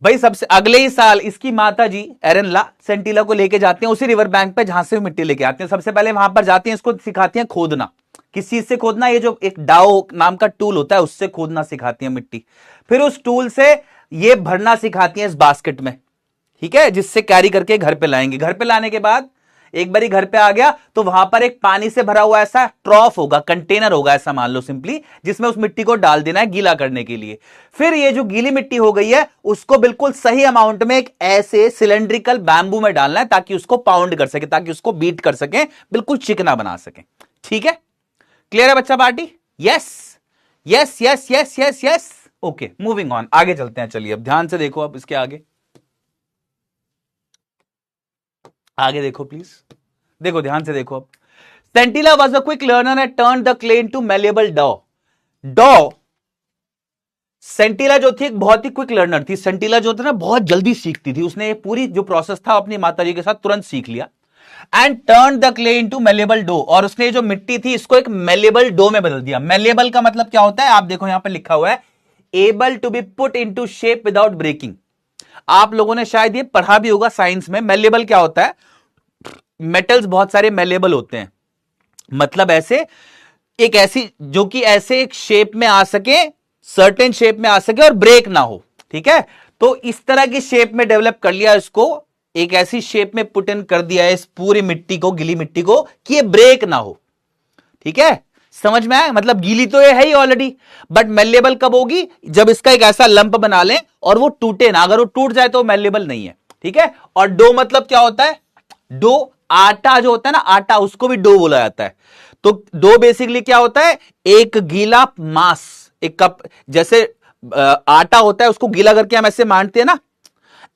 भाई, सबसे अगले ही साल इसकी माता जी एरनला सेंटिला को लेके जाते हैं उसी रिवर बैंक पे जहां से मिट्टी लेके आते हैं। सबसे पहले वहां पर जाते हैं, इसको सिखाती हैं खोदना। किस चीज से खोदना? ये जो एक डाओ नाम का टूल होता है उससे खोदना सिखाती हैं मिट्टी। फिर उस टूल से ये भरना सिखाती हैं इस बास्केट में, ठीक है, जिससे कैरी करके घर पे लाएंगे। घर पे लाने के बाद एक बारी घर पे आ गया तो वहां पर एक पानी से भरा हुआ ऐसा ट्रॉफ होगा, कंटेनर होगा ऐसा मान लो सिंपली, जिसमें उस मिट्टी को डाल देना है गीला करने के लिए। फिर ये जो गीली मिट्टी हो गई है उसको बिल्कुल सही अमाउंट में एक ऐसे सिलेंड्रिकल बैम्बू में डालना है, ताकि उसको पाउंड कर सके, ताकि उसको बीट कर सके, बिल्कुल चिकना बना सके। ठीक है, क्लियर है बच्चा party? Yes yes yes yes yes yes, okay, moving on, आगे चलते हैं। चलिए अब ध्यान से देखो, अब इसके आगे आगे देखो प्लीज, देखो ध्यान से देखो। अब Sentila was a quick learner and turn the clay into malleable dough. Dough, सेंटिला जो थी एक बहुत ही क्विक लर्नर थी। सेंटिला जो था ना बहुत जल्दी सीखती थी, उसने ये पूरी जो प्रोसेस था अपनी माताजी के साथ तुरंत सीख लिया। And turn the clay into malleable dough, और उसने जो मिट्टी थी इसको एक मैलेबल डो में बदल दिया। मैलेबल का मतलब क्या होता है? आप देखो यहां पर लिखा हुआ है, able to be put into shape without breaking. आप लोगों ने शायद ये पढ़ा भी होगा साइंस में। मैलेबल क्या होता है? मेटल्स बहुत सारे मैलेबल होते हैं, मतलब ऐसे एक ऐसी जो कि ऐसे एक शेप में आ सके, सर्टेन शेप में आ सके और ब्रेक ना हो। ठीक है, तो इस तरह की शेप में डेवलप कर लिया इसको, एक ऐसी शेप में पुट इन कर दिया है इस पूरी मिट्टी को, गीली मिट्टी को, कि ये ब्रेक ना हो। ठीक है, समझ में आया? मतलब गीली तो ये है ही ऑलरेडी, बट मेलेबल कब होगी? जब इसका एक ऐसा लंप बना लें और वो टूटे ना। अगर वो टूट जाए तो मेलेबल नहीं है। ठीक है, और डो मतलब क्या होता है? डो, आटा जो होता है ना, आटा, उसको भी डो बोला जाता है। तो डो बेसिकली क्या होता है? एक गीला मास, एक कप जैसे आटा होता है, उसको गीला करके हम ऐसे मांडते हैं ना,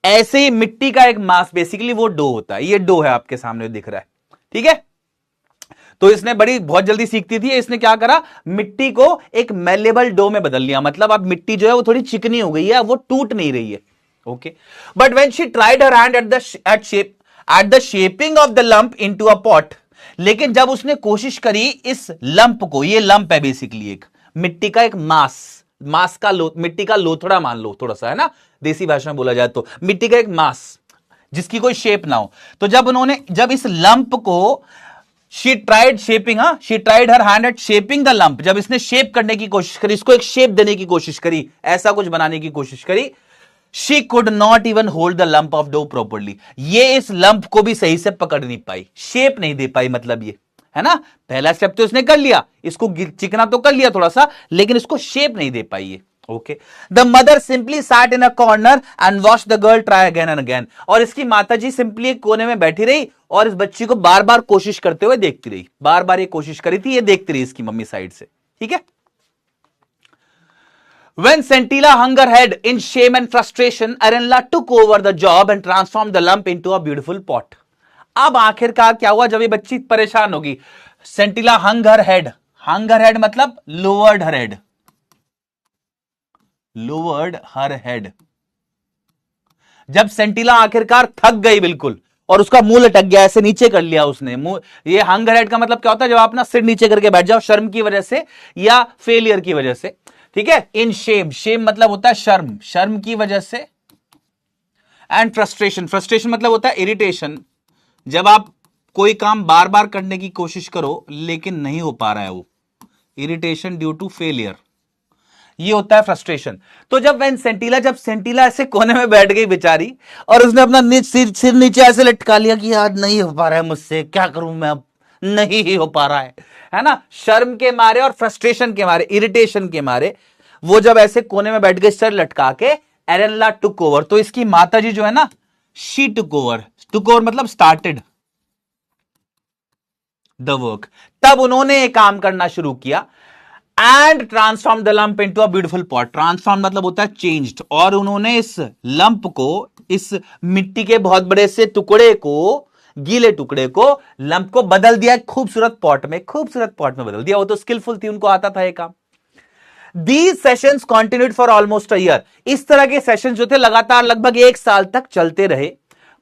ऐसे ही मिट्टी का एक मास बेसिकली वो डो होता है। ये डो है आपके सामने दिख रहा है। ठीक है, तो इसने बहुत जल्दी सीखती थी, इसने क्या करा? मिट्टी को एक मेलेबल डो में बदल लिया। मतलब अब मिट्टी जो है वो थोड़ी चिकनी हो गई है, वो टूट नहीं रही है। Okay, but when she tried her hand at the shaping of the lump into a pot, लेकिन जब उसने कोशिश करी इस लंप को, ये लंप है बेसिकली एक मिट्टी का एक मास का मिट्टी का लोथड़ा मान लो थोड़ा सा, है ना, देसी भाषा में बोला जाए तो मिट्टी का एक मास जिसकी कोई शेप ना हो। तो जब इस लंप को she tried her hand eight shaping the lump, जब इसने शेप करने की कोशिश करी, इसको एक शेप देने की कोशिश करी, ऐसा कुछ बनाने की कोशिश करी, she could not even hold the lump of dough properly. ये इस लंप को भी सही से पकड़ नहीं पाई, शेप नहीं दे पाई। मतलब ये है ना, पहला स्टेप तो इसने कर लिया, इसको चिकना तो कर लिया थोड़ा सा, लेकिन इसको शेप नहीं दे पाई है। Okay, the mother simply sat in a corner and watch the girl try again and again. और इसकी माताजी सिंपली एक कोने में बैठी रही और इस बच्ची को बार बार कोशिश करते हुए देखती रही। बार बार ये कोशिश करी थी, ये देखती रही इसकी मम्मी साइड से। ठीक है, When Scintilla hung her head in shame and frustration, Arenla took over the job and transformed the lump into a beautiful pot. अब आखिरकार क्या हुआ? जब ये बच्ची परेशान होगी, सेंटिला हंग हर हेड मतलब लोवर्ड हर हेड। जब सेंटिला आखिरकार थक गई बिल्कुल और उसका मुंह लटक गया, ऐसे नीचे कर लिया उसने मुंह। ये हंग हर हेड का मतलब क्या होता है? जब आप अपना सिर नीचे करके बैठ जाओ शर्म की वजह से या फेलियर की वजह से। ठीक है, इन शेम मतलब होता है शर्म की वजह से। एंड फ्रस्ट्रेशन मतलब होता है इरिटेशन, जब आप कोई काम बार बार करने की कोशिश करो लेकिन नहीं हो पा रहा है वो, इरिटेशन ड्यू टू फेलियर। ये होता है फ्रस्ट्रेशन। तो जब सेंटीला ऐसे कोने में बैठ गई बेचारी और उसने अपना सिर नीचे ऐसे लटका लिया कि यार नहीं हो पा रहा है मुझसे, क्या करूं मैं अब, नहीं हो पा रहा है ना, शर्म के मारे और फ्रस्ट्रेशन के मारे, इरिटेशन के मारे वो जब ऐसे कोने में बैठ गई सर लटका के, एरेनला टुक ओवर। तो इसकी माताजी जो है ना, शी टुक ओवर मतलब स्टार्टेड द वर्क। तब उन्होंने एक काम करना शुरू किया, and transform the lump into a beautiful pot. Transform मतलब होता है चेंज्ड, और उन्होंने इस लंप को, इस मिट्टी के बहुत बड़े से टुकड़े को, गीले टुकड़े को, लंप को बदल दिया खूबसूरत पॉट में बदल दिया। वो तो स्किलफुल थी, उनको आता था ये काम। These sessions continued for almost a year. इस तरह के सेशंस जो थे लगातार लगभग 1 साल तक चलते रहे।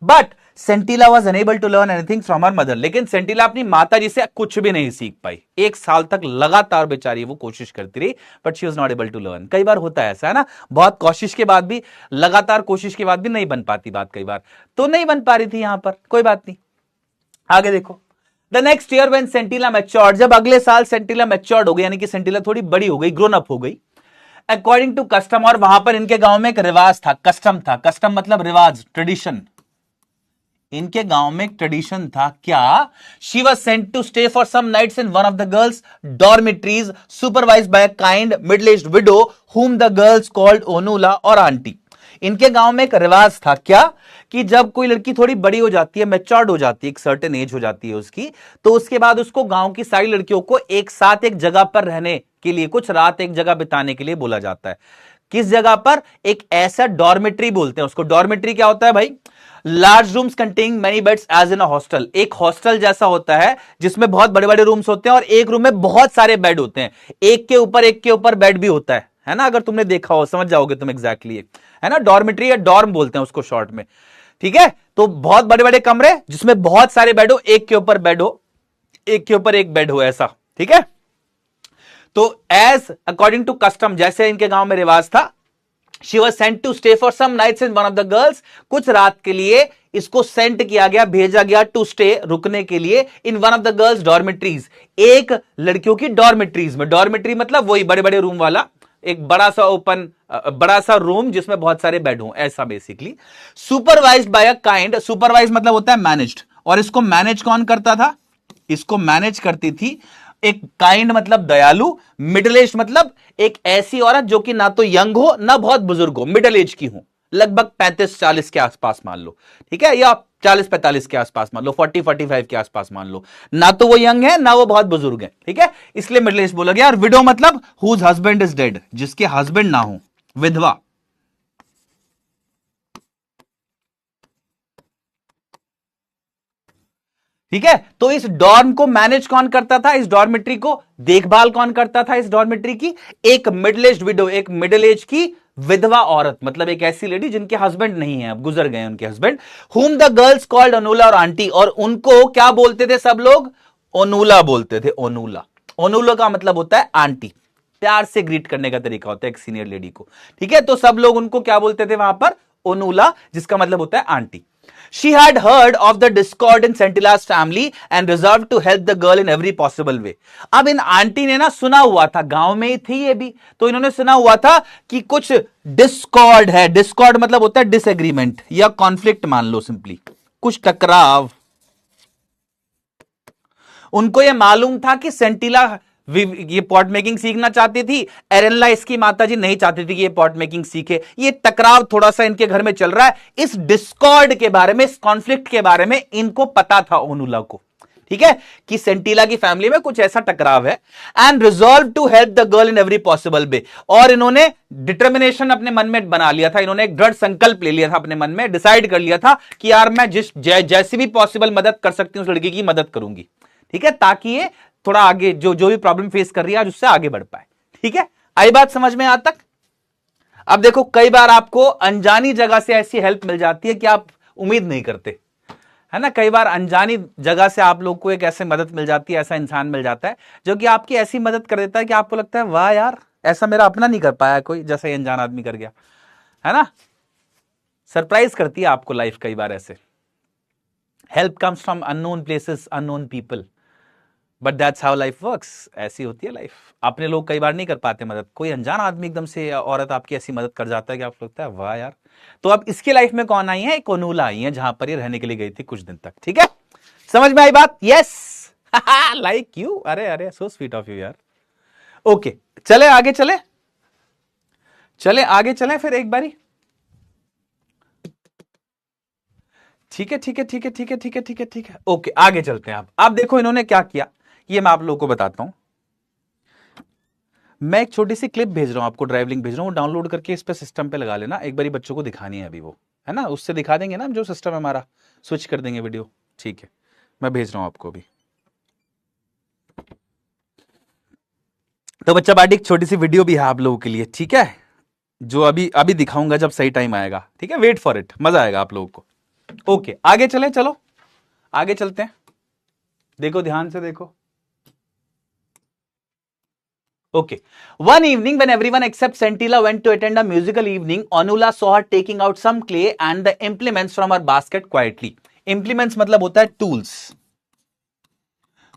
But Sentila was unable to learn anything from her mother. लेकिन सेंटिला अपनी माता जी से कुछ भी नहीं सीख पाई। 1 साल तक लगातार बेचारी वो कोशिश करती रही, but she was not able to learn. कई बार होता है ऐसा, है ना, बहुत कोशिश के बाद भी, लगातार कोशिश के बाद भी नहीं बन पाती बात। कई बार तो नहीं बन पा रही थी यहां पर, कोई बात नहीं। आगे देखो, the next year when Sentila matured, जब अगले साल सेंटिला मैच्योर्ड हो गई, यानी कि सेंटिला थोड़ी बड़ी हो गई, ग्रोन अप हो गई, अकॉर्डिंग टू कस्टम, और वहां पर इनके गांव में एक रिवाज था, कस्टम था। कस्टम मतलब रिवाज, ट्रेडिशन। इनके गांव में एक ट्रेडिशन था, क्या? She was sent to stay for some nights in one of the girls dormitories, supervised by a kind middle aged widow whom the girls called Onula और आंटी। इनके गांव में एक रिवाज था, क्या? कि जब कोई लड़की थोड़ी बड़ी हो जाती है, मैच्योर्ड हो जाती है, एक सर्टेन एज हो जाती है उसकी, तो उसके बाद उसको गांव की सारी लड़कियों को एक साथ एक जगह पर रहने के लिए, कुछ रात एक जगह बिताने के लिए बोला जाता है। किस जगह पर? एक ऐसा डॉर्मेट्री बोलते हैं उसको। डॉर्मेट्री क्या होता है भाई? Large rooms containing many beds as in a hostel. एक हॉस्टल जैसा होता है जिसमें बहुत बड़े बड़े रूम्स होते हैं और एक रूम में बहुत सारे बेड होते हैं, एक के ऊपर बेड भी होता है ना। अगर तुमने देखा हो समझ जाओगे तुम एग्जैक्टली, है ना। डॉर्मेट्री या डॉर्म बोलते हैं उसको शॉर्ट में, ठीक है। तो बहुत बड़े बड़े कमरे जिसमें बहुत सारे बेड हो, एक के ऊपर बेड हो, एक के ऊपर एक बेड हो, ऐसा, ठीक है। तो एज अकॉर्डिंग टू कस्टम, जैसे इनके गांव में रिवाज था, she was sent to stay for some nights in one of the girls, कुछ रात के लिए इसको सेंट किया गया, भेजा गया, टू स्टे, रुकने के लिए, इन one of the girls dormitories, एक लड़कियों की डॉर्मेट्रीज में। डॉर्मेट्री मतलब वही बड़े बड़े रूम वाला, एक बड़ा सा ओपन, बड़ा सा रूम जिसमें बहुत सारे बेड हों, ऐसा basically. Supervised by a kind, supervise मतलब होता है मैनेज्ड, और इसको मैनेज कौन करता था? इसको मैनेज करती थी एक काइंड मतलब दयालु, मिडिल एज मतलब एक ऐसी औरत जो कि ना तो यंग हो ना बहुत बुजुर्ग हो, मिडिल एज की हो, लगभग 35-40 के आसपास मान लो, ठीक है, या 40-45 के आसपास मान लो, 40-45 के आसपास मान लो। ना तो वो यंग है ना वो बहुत बुजुर्ग है, ठीक है, इसलिए मिडिल एज बोला गया। और विडो मतलब हुज हस्बैंड इज डेड, जिसके हस्बैंड ना हो, विधवा। ठीक है। तो इस डॉर्म को मैनेज कौन करता था? इस डॉर्मेट्री को देखभाल कौन करता था? इस डॉर्मेट्री की एक मिडिल एज विडो, एक मिडिल एज की विधवा औरत, मतलब एक ऐसी लेडी जिनके हस्बैंड नहीं है, अब गुजर गए उनके husband. Whom the girls called ओनूला और आंटी, और उनको क्या बोलते थे सब लोग? ओनूला बोलते थे, ओनूला। ओनूला का मतलब होता है आंटी, प्यार से ग्रीट करने का तरीका होता है एक सीनियर लेडी को, ठीक है। तो सब लोग उनको क्या बोलते थे वहां पर? ओनूला, जिसका मतलब होता है aunty. She had heard of the discord in Scintilla's family and resolved to help the girl in every possible way. अब इन आंटी ने ना सुना हुआ था, गांव में ही थी ये भी, तो इन्होंने सुना हुआ था कि कुछ डिस्कॉर्ड है। डिस्कॉर्ड मतलब होता है डिसएग्रीमेंट या कॉन्फ्लिक्ट, मान लो सिंपली, कुछ टकराव। उनको यह मालूम था कि सेंटिला ये पॉट मेकिंग सीखना चाहती थी, एरेनला इसकी माताजी नहीं चाहती थी कि ये पॉट मेकिंग सीखे। ये टकराव थोड़ा सा इनके घर में चल रहा है। इस डिस्कॉर्ड के बारे में, इस कॉन्फ्लिक्ट के बारे में इनको पता था ओनूला को, ठीक है, कि सेंटिला की फैमिली में कुछ ऐसा टकराव है। And resolved to help the girl in every possible way, और इन्होंने डिटर्मिनेशन अपने मन में बना लिया था, इन्होंने एक दृढ़ संकल्प ले लिया था अपने मन में, डिसाइड कर लिया था कि यार मैं जैसी भी पॉसिबल मदद कर सकती हूं उस लड़की की मदद करूंगी, ठीक है, ताकि ये थोड़ा आगे जो भी प्रॉब्लम फेस कर रही है आज उससे आगे बढ़ पाए, ठीक है। आई बात समझ में? यहां तक? अब देखो, कई बार आपको अनजानी जगह से ऐसी हेल्प मिल जाती है कि आप उम्मीद नहीं करते, है ना। कई बार अनजानी जगह से आप लोग को एक ऐसे मदद मिल जाती है, ऐसा इंसान मिल जाता है जो कि आपकी ऐसी मदद कर देता है कि आपको लगता है वाह यार, ऐसा मेरा अपना नहीं कर पाया कोई, जैसा ये अनजान आदमी कर गया, है ना। सरप्राइज करती है आपको लाइफ कई बार ऐसे। Help comes from unknown places, unknown people, but that's how life works, ऐसी होती है लाइफ। अपने लोग कई बार नहीं कर पाते मदद, कोई अनजान आदमी एकदम से या औरत आपकी ऐसी मदद कर जाता है कि आपको लगता है वाह यार। तो अब इसकी लाइफ में कौन आई है? एक ओनूला आई है, जहां पर ये रहने के लिए गई थी कुछ दिन तक। ठीक है, समझ में आई बात? Yes, like you. अरे अरे, सो स्वीट ऑफ यू यार। ओके, चले आगे, चले आगे चले फिर एक बारी। ठीक है ठीक है ठीक है ठीक है ठीक है ठीक है ठीक है, ओके आगे चलते हैं। आप देखो इन्होंने क्या किया, ये मैं आप लोगों को बताता हूं। मैं एक छोटी सी क्लिप भेज रहा हूं आपको, ड्राइव लिंक भेज रहा हूं, डाउनलोड करके इस पे सिस्टम पे लगा लेना। एक बारी बच्चों को दिखानी है अभी, वो है ना, उससे दिखा देंगे ना जो सिस्टम है हमारा, स्विच कर देंगे वीडियो। ठीक है, मैं भेज रहा हूं आपको अभी। तो बच्चा पार्टी एक छोटी सी वीडियो भी है आप लोगों के लिए, ठीक है, जो अभी अभी दिखाऊंगा जब सही टाइम आएगा। ठीक है, वेट फॉर इट, मजा आएगा आप लोगों को। ओके आगे चले, चलो आगे चलते हैं। देखो ध्यान से देखो। Okay. One evening, when everyone except Santilla went to attend a musical evening, Onula saw her taking out some clay and the implements from her basket quietly. Implements मतलब होता है tools.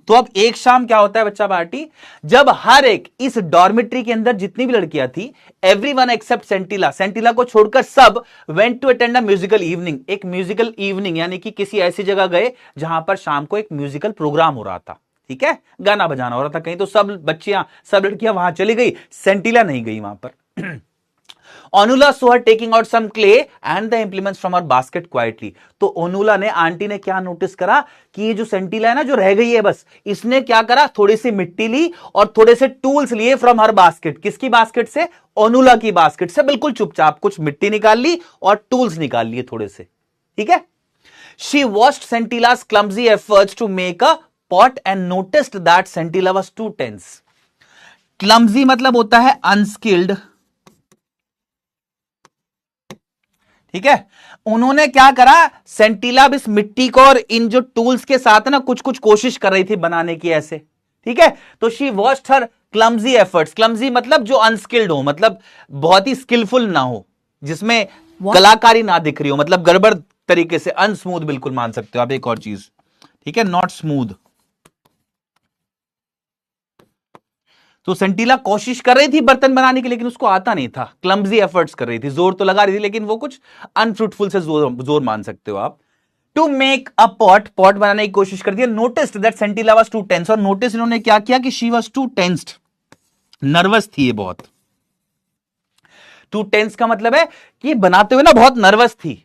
तो अब एक शाम क्या होता है बच्चा पार्टी, जब हर एक इस डॉर्मेट्री के अंदर जितनी भी लड़कियां थी, एवरीवन एक्सेप्ट सेंटिला, सेंटिला को छोड़कर सब went to attend a musical evening, एक म्यूजिकल इवनिंग यानी कि किसी ऐसी जगह गए जहां पर शाम को एक म्यूजिकल प्रोग्राम हो रहा था। ठीक है, गाना बजाना हो रहा था कहीं, तो सब बच्चियां, सब लड़कियां वहां चली गई, सेंटिला नहीं गई वहां पर। ओनुला saw her taking out some clay and the implements from her basket quietly. तो ओनुला ने, आंटी ने क्या नोटिस करा कि ये जो सेंटिला है ना, जो रह गई है बस, इसने क्या करा, थोड़ी सी मिट्टी ली और थोड़े से टूल्स लिए फ्रॉम हर बास्केट। किसकी बास्केट से? ओनुला की बास्केट से। बिल्कुल चुपचाप कुछ मिट्टी निकाल ली और टूल्स निकाल लिए थोड़े से। ठीक है, she watched Scintilla's clumsy efforts to make a pot and noticed that Scintilla was too tense. clumsy मतलब होता है अनस्किल्ड। ठीक है, उन्होंने क्या करा, सेंटिला इस मिट्टी को और इन जो टूल्स के साथ ना कुछ कुछ कोशिश कर रही थी बनाने की ऐसे। ठीक है, तो she watched her clumsy efforts. Clumsy मतलब जो अनस्किल्ड हो, मतलब बहुत ही स्किलफुल ना हो, जिसमें कलाकारी ना दिख रही हो, मतलब गड़बड़ तरीके से, अनस्मूथ बिल्कुल मान सकते हो आप। एक और चीज, ठीक है, नॉट स्मूथ। तो सेंटिला कोशिश कर रही थी बर्तन बनाने की, लेकिन उसको आता नहीं था। क्लमजी एफर्ट्स कर रही थी, जोर तो लगा रही थी, लेकिन वो कुछ अनफ्रूटफुल से जोर मान सकते हो आप। To make a pot, pot बनाने की कोशिश करती है। Noticed that Sentila was too tense, और नोटिस इन्होंने क्या किया कि she was too tensed, nervous थी ये बहुत। टू टेंस का मतलब है कि बनाते हुए ना बहुत नर्वस थी।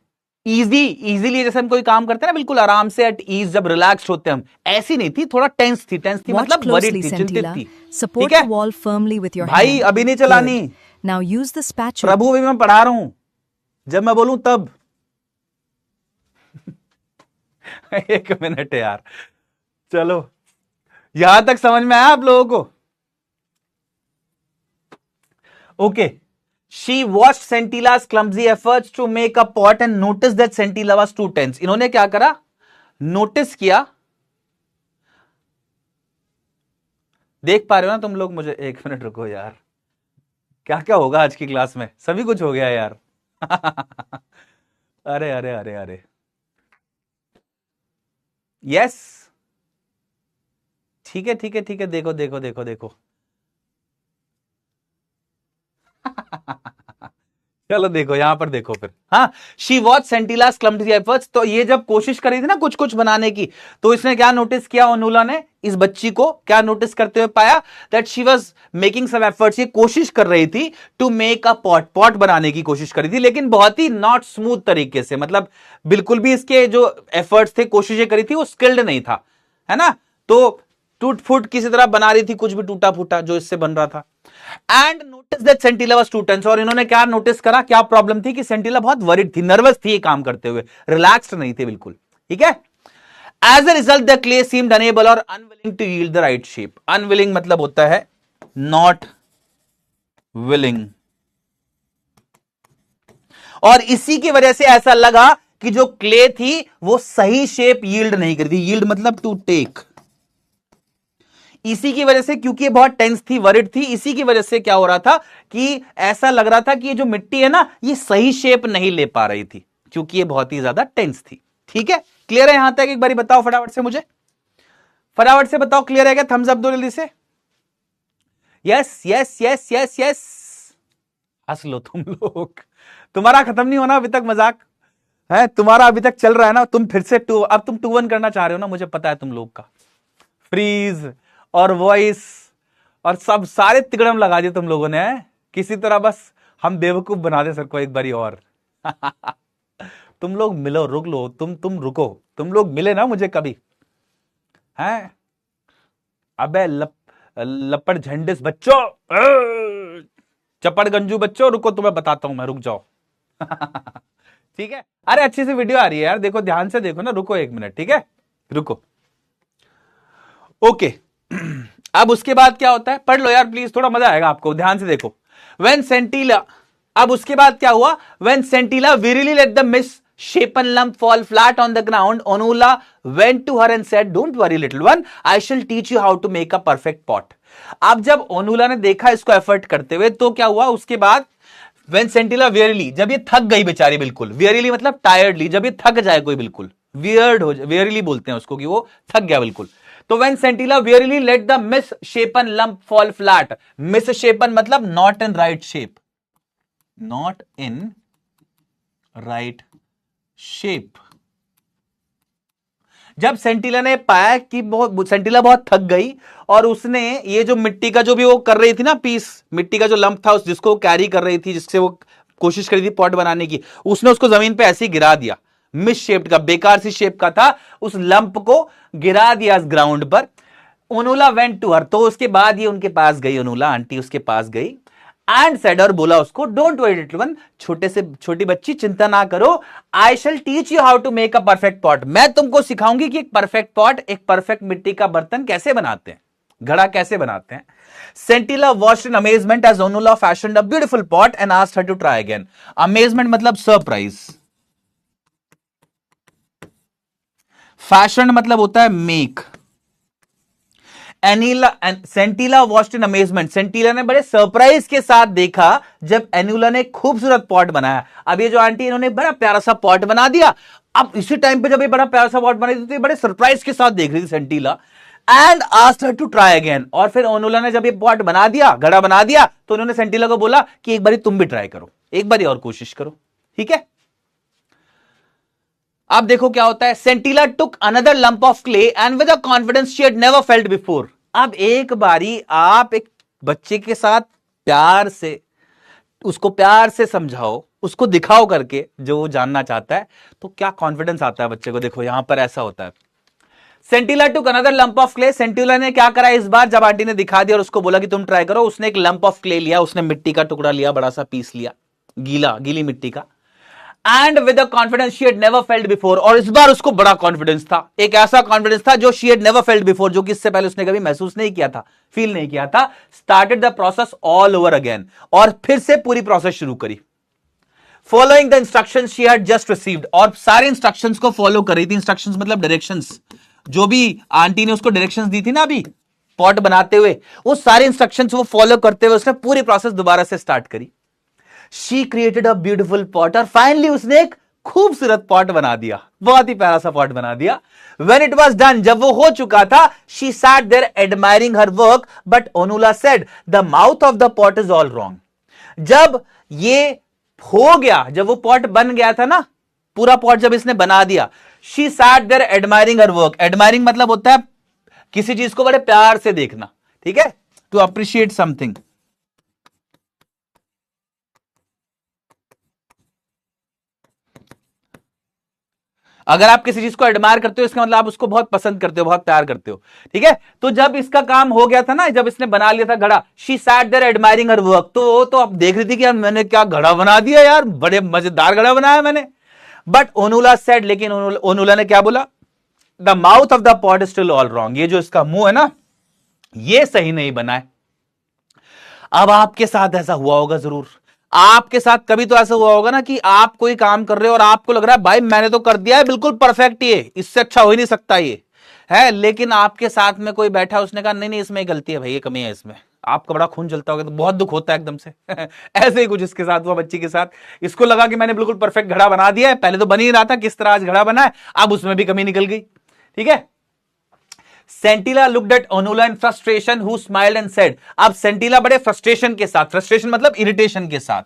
इजीली जैसे हम कोई काम करते हैं ना, बिल्कुल आराम से, एट ईज, जब रिलैक्स्ड होते हैं हम, ऐसी नहीं थी, थोड़ा टेंस थी। टेंस थी मतलब वरीड थी, चिंतित थी। ठीक है भाई, अभी नहीं चलानी। Now use the spatula. प्रभु भी मैं पढ़ा रहा हूं, जब मैं बोलूं तब। एक मिनट यार, चलो यहां तक समझ में आया आप लोगों को? Okay, She watched Scintilla's clumsy efforts to make a pot and noticed that Scintilla was too tense. इन्होंने क्या करा, नोटिस किया। देख पा रहे हो ना तुम लोग मुझे? एक मिनट रुको यार, क्या क्या होगा आज की क्लास में, सभी कुछ हो गया यार। अरे अरे अरे अरे, यस, ठीक है ठीक है ठीक है, देखो देखो देखो देखो। चलो देखो यहां पर देखो फिर। हाँ, शी वॉच सेंटिलास क्लमजी एफर्ट्स। तो ये जब कोशिश कर रही थी ना कुछ कुछ बनाने की, तो इसने क्या नोटिस किया, ओनुला ने इस बच्ची को क्या नोटिस करते हुए पाया, that she was making some efforts, ये कोशिश कर रही थी to make a pot, pot बनाने की कोशिश कर रही थी, लेकिन बहुत ही नॉट स्मूथ तरीके से, मतलब बिल्कुल भी इसके जो एफर्ट्स थे, कोशिशें करी थी, वो स्किल्ड नहीं था, है ना। तो टूट फूट किसी तरह बना रही थी, कुछ भी टूटा फूटा जो इससे बन रहा था। And notice that Sentila was too tense, और इन्होंने क्या नोटिस करा, क्या प्रॉब्लम थी कि सेंटिला बहुत वरीड थी, नर्वस थी ये काम करते हुए, रिलैक्स्ड नहीं थे बिल्कुल। ठीक है, as a result the clay seemed unable और unwilling to yield the right shape. Unwilling मतलब होता है नॉट विलिंग, और इसी की वजह से ऐसा लगा कि जो क्ले थी वो सही शेप यील्ड नहीं कर रही थी। यील्ड मतलब टू टेक। इसी की वजह से, क्योंकि ये बहुत टेंस थी, वरिड थी, इसी की वजह से क्या हो रहा था कि ऐसा लग रहा था कि ये जो मिट्टी है ना, ये सही शेप नहीं ले पा रही थी, क्योंकि ये बहुत ही ज्यादा टेंस थी। ठीक है, क्लियर है यहां तक? एक बार बताओ फटाफट से मुझे, फटाफट से बताओ, क्लियर है क्या? थम्स अप दो जल्दी से। Yes yes yes yes yes, हंस लो तुम लोग, तुम्हारा खत्म नहीं होना अभी तक मजाक है, तुम्हारा अभी तक चल रहा है ना। तुम फिर से अब तुम 2-1 करना चाह रहे हो ना, मुझे पता है तुम लोग का। फ्रीज और वॉइस और सब सारे तिकड़म लगा दिए तुम लोगों ने, किसी तरह बस हम बेवकूफ बना दे सर को एक बारी और। तुम लोग मिलो, रुक लो, तुम रुको, तुम लोग मिले ना मुझे कभी, हैं? अबे लपड़ झंडिस बच्चों, चपड़ गंजू बच्चों, रुको तुम्हें बताता हूं मैं, रुक जाओ। ठीक है, अरे अच्छी सी वीडियो आ रही है यार, देखो ध्यान से देखो ना, रुको 1 मिनट, ठीक है, रुको। ओके, अब उसके बाद क्या होता है, पढ़ लो यार प्लीज, थोड़ा मजा आएगा आपको, ध्यान से देखो। व्हेन सेंटिला, अब उसके बाद क्या हुआ? When Sentila wearily let the misshapen lump fall flat on the ground, Onula went to her and said, "Don't worry, little one. I shall teach you how to make a perfect pot." अब जब ओनुला ने देखा इसको effort करते हुए, तो क्या हुआ उसके बाद? When Scintilla wearily, जब ये थक गई बेचारी बिल्कुल, wearily मतलब टायर्डली, जब ये थक जाए कोई बिल्कुल, वियर्ड हो, wearily बोलते हैं उसको कि वो थक गया बिल्कुल। तो when Scintilla wearily let the misshapen lump fall flat, misshapen मतलब not in right shape, not in right shape। जब सेंटिला ने पाया कि सेंटिला बहुत थक गई और उसने ये जो मिट्टी का जो भी वो कर रही थी ना पीस, मिट्टी का जो लंप था जिसको कैरी कर रही थी, जिससे वो कोशिश करी थी पॉट बनाने की, उसने उसको जमीन पे ऐसे ही गिरा दिया, मिस शेप्ड का, बेकार सी शेप का था, उस लंप को गिरा दिया इस ग्राउंड पर। ओनुला वेंट टू हर, तो उसके बाद ये उनके पास गई, ओनुला आंटी उसके पास गई, एंड सेड, और बोला उसको, डोंट वरी लिटिल वन, छोटी बच्ची चिंता ना करो, I shall teach you how to make a perfect pot, मैं तुमको सिखाऊंगी कि एक परफेक्ट पॉट, एक परफेक्ट मिट्टी का बर्तन कैसे बनाते हैं, घड़ा कैसे बनाते हैं। Sentila watched in amazement as Onula fashioned a beautiful pot and asked her to try again. Amazement मतलब सरप्राइज, फैशन मतलब होता है make. Sentila watched in amazement, Sentila ने बड़े सरप्राइज के साथ देखा जब एनुला ने खूबसूरत पॉट बनाया। अब ये जो आंटी, इन्होंने बड़ा प्यारा सा पॉट बना दिया। अब इसी टाइम पे जब ये बड़ा प्यारा सा पॉट बना दिया, तो बड़े सरप्राइज के साथ देख रही थी Sentila, and asked her to try again. और फिर ओनुला ने जब ये पॉट बना दिया, घड़ा बना दिया, तो उन्होंने सेंटिला को बोला कि एक बारी तुम भी ट्राई करो, एक बारी और कोशिश करो, ठीक है। अब देखो क्या होता है, Sentila took another lump of clay and with a confidence she had never felt before. अब एक बारी आप एक बच्चे के साथ प्यार से, उसको प्यार से समझाओ, उसको दिखाओ करके जो वो जानना चाहता है, तो क्या कॉन्फिडेंस आता है बच्चे को। देखो यहां पर ऐसा होता है, Sentila took another lump of clay, Sentila ने क्या करा इस बार, जब आंटी ने दिखा दिया और उसको बोला कि तुम ट्राई करो, उसने एक लंप ऑफ क्ले लिया, उसने मिट्टी का टुकड़ा लिया, बड़ा सा पीस लिया, गीली मिट्टी का, and with confidence she had never felt before, और इस बार उसको बड़ा कॉन्फिडेंस था, एक ऐसा कॉन्फिडेंस था जो she had never felt before, जो कि इससे पहले उसने कभी महसूस नहीं किया था, फील नहीं किया था। Started the process all over again, और फिर से पूरी प्रोसेस शुरू करी। Following the instructions she had just received, और सारे इंस्ट्रक्शंस को फॉलो कर रही थी। इंस्ट्रक्शंस मतलब डायरेक्शंस, जो भी आंटी ने उसको डायरेक्शंस दी थी ना अभी पॉट बनाते हुए, वो सारे इंस्ट्रक्शंस वो फॉलो करते हुए उसने पूरी प्रोसेस दोबारा से स्टार्ट करी। She created a beautiful pot, और फाइनली उसने एक खूबसूरत पॉट बना दिया, बहुत ही प्यारा सा पॉट बना दिया। When it was done, जब वो हो चुका था, she sat there admiring her work, but Onula said, the mouth of the pot is all wrong. जब ये हो गया, जब वो पॉट बन गया था ना, पूरा पॉट जब इसने बना दिया, she sat there admiring her work. Admiring मतलब होता है किसी चीज को बड़े प्यार से देखना, ठीक है, to appreciate something. अगर आप किसी चीज को एडमायर करते हो, इसका मतलब आप उसको बहुत पसंद करते हो, बहुत प्यार करते हो, ठीक है। तो जब इसका काम हो गया था ना, जब इसने बना लिया था घड़ा, she sat there admiring her work, तो वो तो अब देख रही थी कि यार मैंने क्या घड़ा बना दिया यार, बड़े मजेदार घड़ा बनाया मैंने। बट ओनुला सेड, लेकिन ओनुला ने क्या बोला, the mouth of the pot is still all wrong, ये जो इसका मुंह है ना, ये सही नहीं बना है। अब आपके साथ ऐसा हुआ होगा जरूर, आपके साथ कभी तो ऐसा हुआ होगा ना कि आप कोई काम कर रहे हो और आपको लग रहा है भाई मैंने तो कर दिया है बिल्कुल परफेक्ट, ये इससे अच्छा हो ही नहीं सकता ये है, लेकिन आपके साथ में कोई बैठा, उसने कहा नहीं नहीं इसमें गलती है भाई, ये कमी है इसमें, आपका बड़ा खून जलता होगा, तो बहुत दुख होता है एकदम से। ऐसे ही कुछ इसके साथ हुआ, बच्ची के साथ। इसको लगा कि मैंने बिल्कुल परफेक्ट घड़ा बना दिया है, पहले तो बन ही रहा था, किस तरह आज घड़ा बना है, अब उसमें भी कमी निकल गई, ठीक है। Sentila looked at Onula in frustration who smiled and said. अब सेंटिला बड़े फ्रस्ट्रेशन के साथ, फ्रस्ट्रेशन मतलब इरिटेशन के साथ,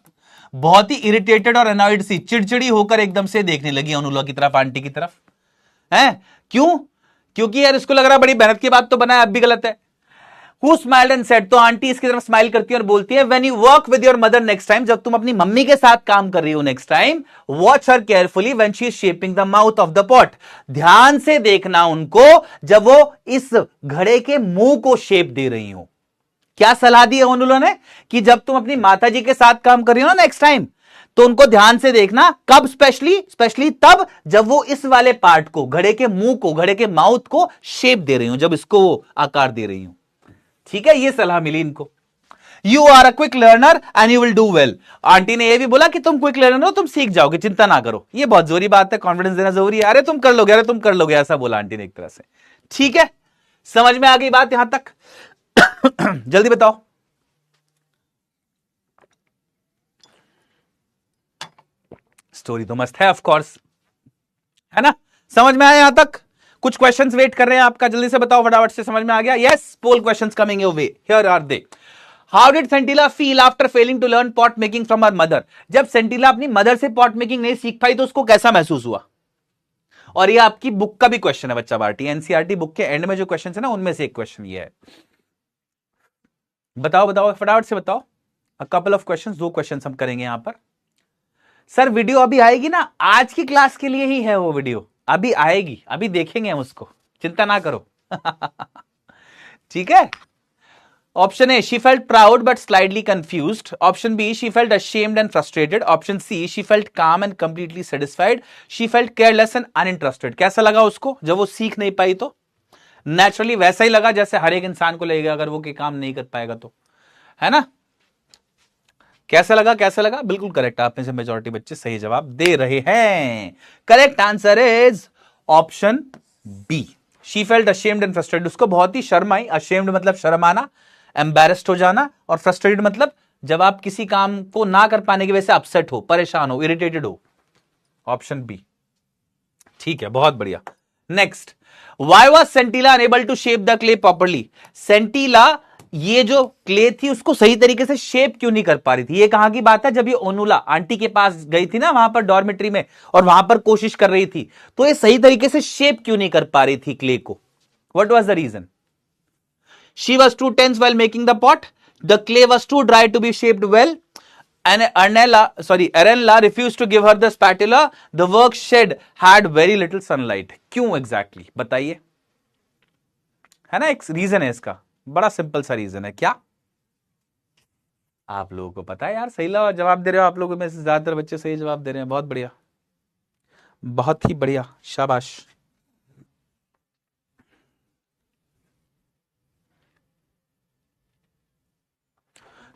बहुत ही इरिटेटेड और अनॉयड सी, चिड़चिड़ी होकर एकदम से देखने लगी ओनुला की तरफ, आंटी की तरफ। है क्यों? क्योंकि यार इसको लग रहा है बड़ी मेहनत की बात तो बनाया, अब भी गलत है। Who smiled and said, तो आंटी इसकी तरफ स्माइल करती है और बोलती है, when you work with your mother next time, जब तुम अपनी मम्मी के साथ काम कर रही हो next time, watch her carefully when she is shaping the mouth of the pot। ध्यान से देखना उनको जब वो इस घड़े के मुंह को शेप दे रही हो। क्या सलाह दी है उन्होंने कि जब तुम अपनी माताजी के साथ काम कर रही हो ना नेक्स्ट टाइम, तो उनको ध्यान से देखना। कब? स्पेशली तब जब वो इस वाले पार्ट को, घड़े के मुंह को, घड़े के माउथ को शेप दे रही हूं, जब इसको आकार दे रही हूं। ठीक है, ये सलाह मिली इनको। You are a quick learner and you will do well. Aunty ने यह भी बोला कि तुम क्विक लर्नर हो, तुम सीख जाओगे, चिंता ना करो। ये बहुत जरूरी बात है, कॉन्फिडेंस देना जरूरी है। अरे तुम कर लोगे, अरे तुम कर लोगे, ऐसा बोला आंटी ने एक तरह से। ठीक है, समझ में आ गई बात यहां तक? जल्दी बताओ। स्टोरी तो मस्त है ऑफ कोर्स, है ना? समझ में आया यहां तक? कुछ क्वेश्चंस वेट कर रहे हैं आपका, जल्दी से बताओ, फटाफट से। समझ में आ गया? Yes, poll questions coming your way, here are they. How did Sentila feel after failing to learn pot making from her mother. जब सेंटिला अपनी मदर से पॉट मेकिंग नहीं सीख पाई तो उसको कैसा महसूस हुआ? और ये आपकी बुक का भी क्वेश्चन है बच्चा बाटी, एनसीईआरटी बुक के एंड में जो क्वेश्चन है ना, उनमें से एक क्वेश्चन ये है। बताओ बताओ, फटाफट से बताओ। A couple of questions, 2 questions हम करेंगे यहां पर। सर वीडियो अभी आएगी ना, आज की क्लास के लिए ही है वो वीडियो, अभी आएगी, अभी देखेंगे हम उसको, चिंता ना करो। ठीक है। Option A, she felt proud but slightly confused. Option B, she felt ashamed and frustrated. Option C, she felt calm and completely satisfied. She felt careless and uninterested. कैसा लगा उसको जब वो सीख नहीं पाई? तो नेचुरली वैसा ही लगा जैसे हर एक इंसान को लगेगा अगर वो के काम नहीं कर पाएगा तो, है ना? कैसा लगा? कैसा लगा? बिल्कुल करेक्ट, आप में से मेजॉरिटी बच्चे सही जवाब दे रहे हैं। Correct answer is option B, she felt ashamed and frustrated. उसको बहुत ही शर्म आई। अशेम्ड मतलब शर्माना, एम्बैरेस्ड हो जाना, और फ्रस्ट्रेटेड मतलब जब आप किसी काम को ना कर पाने की वजह से अपसेट हो, परेशान हो, इरिटेटेड हो। Option B. ठीक है, बहुत बढ़िया। Next, why was Sentila unable to shape the clay properly. Sentila ये जो क्ले थी उसको सही तरीके से शेप क्यों नहीं कर पा रही थी? ये कहां की बात है? जब ये ओनुला आंटी के पास गई थी ना, वहां पर डॉर्मेट्री में, और वहां पर कोशिश कर रही थी, तो ये सही तरीके से शेप क्यों नहीं कर पा रही थी क्ले को? What was the reason? She was too tense while making the pot, the clay was too dry to be shaped well, and Arenla refused to give her the spatula, the work shed had very little sunlight। क्यों exactly बताइए, है ना? एक reason है इसका, बड़ा simple सा reason है। क्या आप लोगों को पता है? यार सही जवाब दे रहे हो आप लोगों में से ज्यादातर बच्चे सही जवाब दे रहे हैं, बहुत बढ़िया, बहुत ही बढ़िया, शाबाश।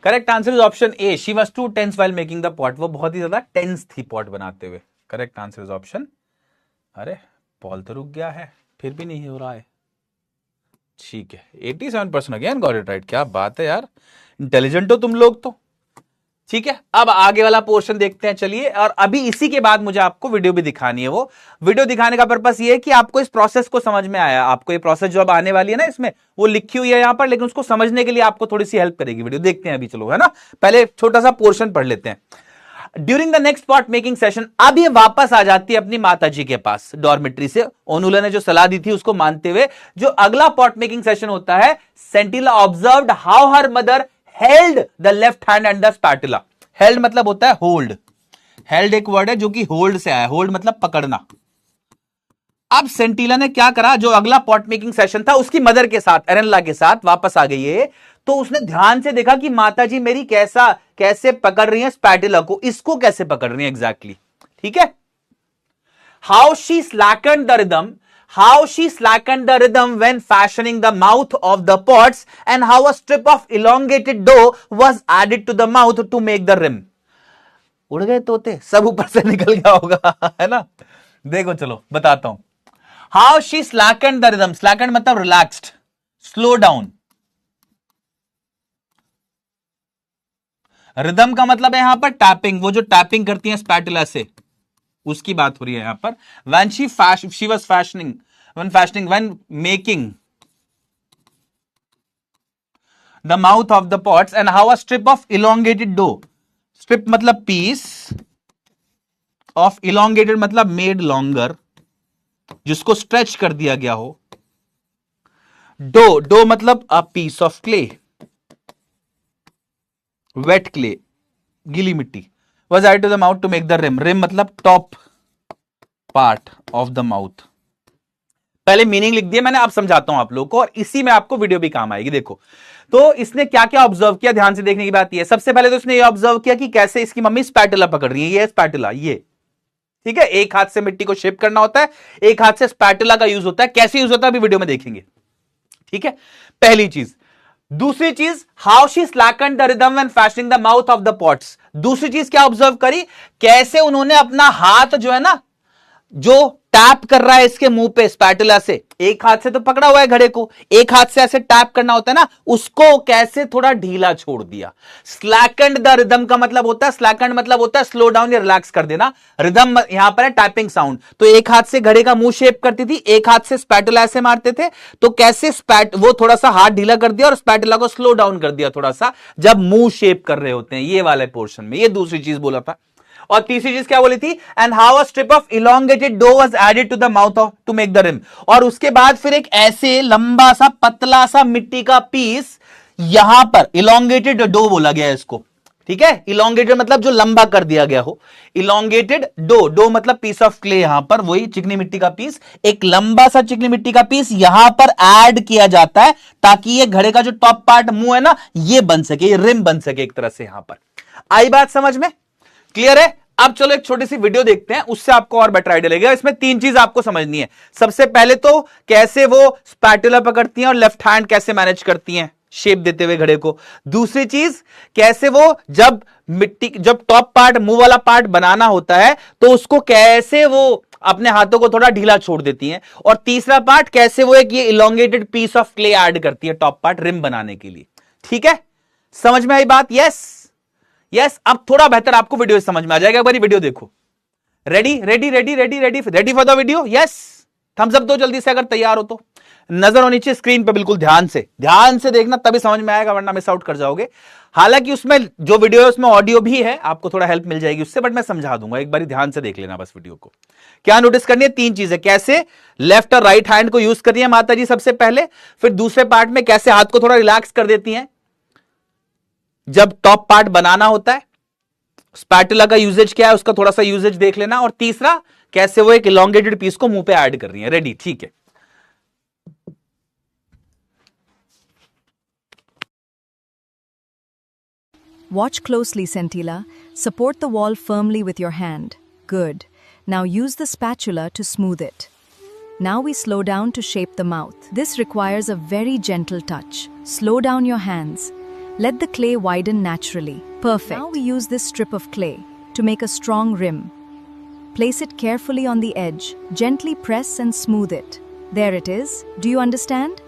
Correct answer is option A, she was too tense while making the pot. वो बहुत ही ज्यादा टेंस थी पॉट बनाते हुए। करेक्ट आंसर इज ऑप्शन, अरे पॉल तो रुक गया है, फिर भी नहीं हो रहा है। ठीक है, 87% अगेन गॉट इट राइट। क्या बात है यार, इंटेलिजेंट हो तुम लोग तो। ठीक है, अब आगे वाला पोर्शन देखते हैं, चलिए। और अभी इसी के बाद मुझे आपको वीडियो भी दिखानी है। वो वीडियो दिखाने का पर्पस ये है कि आपको इस प्रोसेस को समझ में आया, आपको ये प्रोसेस जो अब आने वाली है ना, इसमें वो लिखी हुई है यहां पर, लेकिन उसको समझने के लिए आपको थोड़ी सी हेल्प करेगी वीडियो। देखते हैं अभी, चलो, है ना? पहले छोटा सा पोर्शन पढ़ लेते हैं। During the next pot making session, अब ये वापस आ जाती है अपनी माताजी के पास डॉर्मेट्री से, ओनुला ने जो सलाह दी थी उसको मानते हुए। जो अगला पॉट मेकिंग सेशन होता है, Sentila observed how her mother held the left hand and the spatula. Held मतलब होता है होल्ड, हेल्ड एक वर्ड है जो कि होल्ड से आया, होल्ड मतलब पकड़ना। अब सेंटिला ने क्या करा, जो अगला पॉट मेकिंग सेशन था उसकी मदर के साथ, एरेनला के साथ वापस आ गई है, तो उसने ध्यान से देखा कि माताजी मेरी कैसे पकड़ रही है स्पैटुला को, इसको कैसे पकड़ रही है एग्जैक्टली। ठीक है, how she slackened the rhythm, how she slackened the rhythm when fashioning the mouth of the pots, and how a strip of elongated dough was added to the mouth to make the rim। उड़ गए तोते, सब ऊपर से निकल गया होगा, है ना? देखो चलो बताता हूं। how she slackened the rhythm, slackened मतलब relaxed, slow down। रिदम का मतलब है यहां पर टैपिंग, वो जो टैपिंग करती है स्पैटुला से, उसकी बात हो रही है यहां पर। when she was fashioning, when making the mouth of the pots and how a strip of elongated dough, strip मतलब पीस ऑफ इलोंगेटेड मतलब मेड लॉन्गर, जिसको स्ट्रेच कर दिया गया हो, डो मतलब a piece of clay, wet clay, गीली मिट्टी, was added to the mouth to make the rim, rim मतलब top part of the mouth. पहले मीनिंग लिख दिया मैंने, अब समझाता हूं आप लोगों को, और इसी में आपको वीडियो भी काम आएगी। देखो तो इसने क्या क्या ऑब्जर्व किया, ध्यान से देखने की बात यह है। सबसे पहले तो इसने ये ऑब्जर्व किया कि कैसे इसकी मम्मी स्पैटुला पकड़ रही है, ये स्पैटुला, ये ठीक है, एक हाथ से मिट्टी को शेप करना होता है, एक हाथ से स्पैटुला का यूज होता है। कैसे यूज होता है अभी वीडियो में देखेंगे, ठीक है, पहली चीज। दूसरी चीज, how she slackened the rhythm when fashioning the mouth of the pots. दूसरी चीज क्या ऑब्जर्व करी, कैसे उन्होंने अपना हाथ जो है ना, जो टैप कर रहा है इसके मुंह पे स्पैटुला से, एक हाथ से तो पकड़ा हुआ है घड़े को, एक हाथ से ऐसे टैप करना होता है ना, उसको कैसे थोड़ा ढीला छोड़ दिया। स्लैकन्ड द रिदम का मतलब होता है, स्लैकन्ड मतलब होता है स्लो डाउन या रिलैक्स कर देना, रिदम यहां पर है टैपिंग साउंड। तो एक हाथ से घड़े का मुंह शेप करती थी, एक हाथ से स्पैटुला ऐसे मारते थे, तो कैसे वो थोड़ा सा हाथ ढीला कर दिया और स्पैटुला को स्लो डाउन कर दिया थोड़ा सा, जब मुंह शेप कर रहे होते हैं, ये वाले पोर्शन में। ये दूसरी चीज बोला था। और तीसरी चीज क्या बोली थी, and how a strip of elongated dough was added to the mouth of to make the rim. और उसके बाद फिर एक ऐसे लंबा सा पतला सा मिट्टी का पीस यहां पर, इलोंगेटेड डो बोला गया है इसको, ठीक है, इलोंगेटेड मतलब जो लंबा कर दिया गया हो, इलोंगेटेड डो मतलब पीस ऑफ क्ले, यहां पर वही चिकनी मिट्टी का पीस, एक लंबा सा चिकनी मिट्टी का पीस यहां पर ऐड किया जाता है, ताकि ये घड़े का जो टॉप पार्ट मुंह है ना, ये बन सके, ये रिम बन सके एक तरह से। यहां पर आई बात समझ में, क्लियर है। अब चलो एक छोटी सी वीडियो देखते हैं, उससे आपको और बेटर आइडिया लगेगा। इसमें तीन चीज आपको समझनी है। सबसे पहले तो कैसे वो स्पैटुला पकड़ती हैं और लेफ्ट हैंड कैसे मैनेज करती हैं शेप देते हुए घड़े को। दूसरी चीज, कैसे वो जब टॉप पार्ट, मुंह वाला पार्ट बनाना होता है, तो उसको कैसे वो अपने हाथों को थोड़ा ढीला छोड़ देती हैं। और तीसरा पार्ट, कैसे वो एक ये elongated piece of clay add करती है टॉप पार्ट रिम बनाने के लिए। ठीक है, समझ में आई बात? Yes yes. अब थोड़ा बेहतर आपको वीडियो समझ में आ जाएगा। एक बार वीडियो देखो। Ready ready ready ready ready ready for the video? Yes, thumbs up दो जल्दी से अगर तैयार हो तो। नजर होनी चाहिए स्क्रीन पे, बिल्कुल ध्यान से देखना, तभी समझ में आएगा, वरना मिस आउट कर जाओगे। हालांकि उसमें जो वीडियो है उसमें ऑडियो भी है, आपको थोड़ा हेल्प मिल जाएगी उससे, बट मैं समझा दूंगा। एक बार ध्यान से देख लेना बस वीडियो को। क्या नोटिस करनी है? तीन चीजें, कैसे लेफ्ट और राइट हैंड को यूज कर रही है माता जी सबसे पहले, फिर दूसरे पार्ट में कैसे हाथ को थोड़ा रिलैक्स कर देती हैं जब टॉप पार्ट बनाना होता है, स्पैटुला का यूजेज क्या है उसका थोड़ा सा यूजेज देख लेना, और तीसरा कैसे वो एक इलोंगेटेड पीस को मुंह पे ऐड कर रही है। रेडी? ठीक है। Watch closely, Centilla. Support the wall firmly with your hand. Good. Now use the spatula to smooth it. Now we slow down to shape the mouth. This requires a very gentle touch. Slow down your hands. Let the clay widen naturally. Perfect. Now we use this strip of clay to make a strong rim. Place it carefully on the edge. Gently press and smooth it. There it is. Do you understand?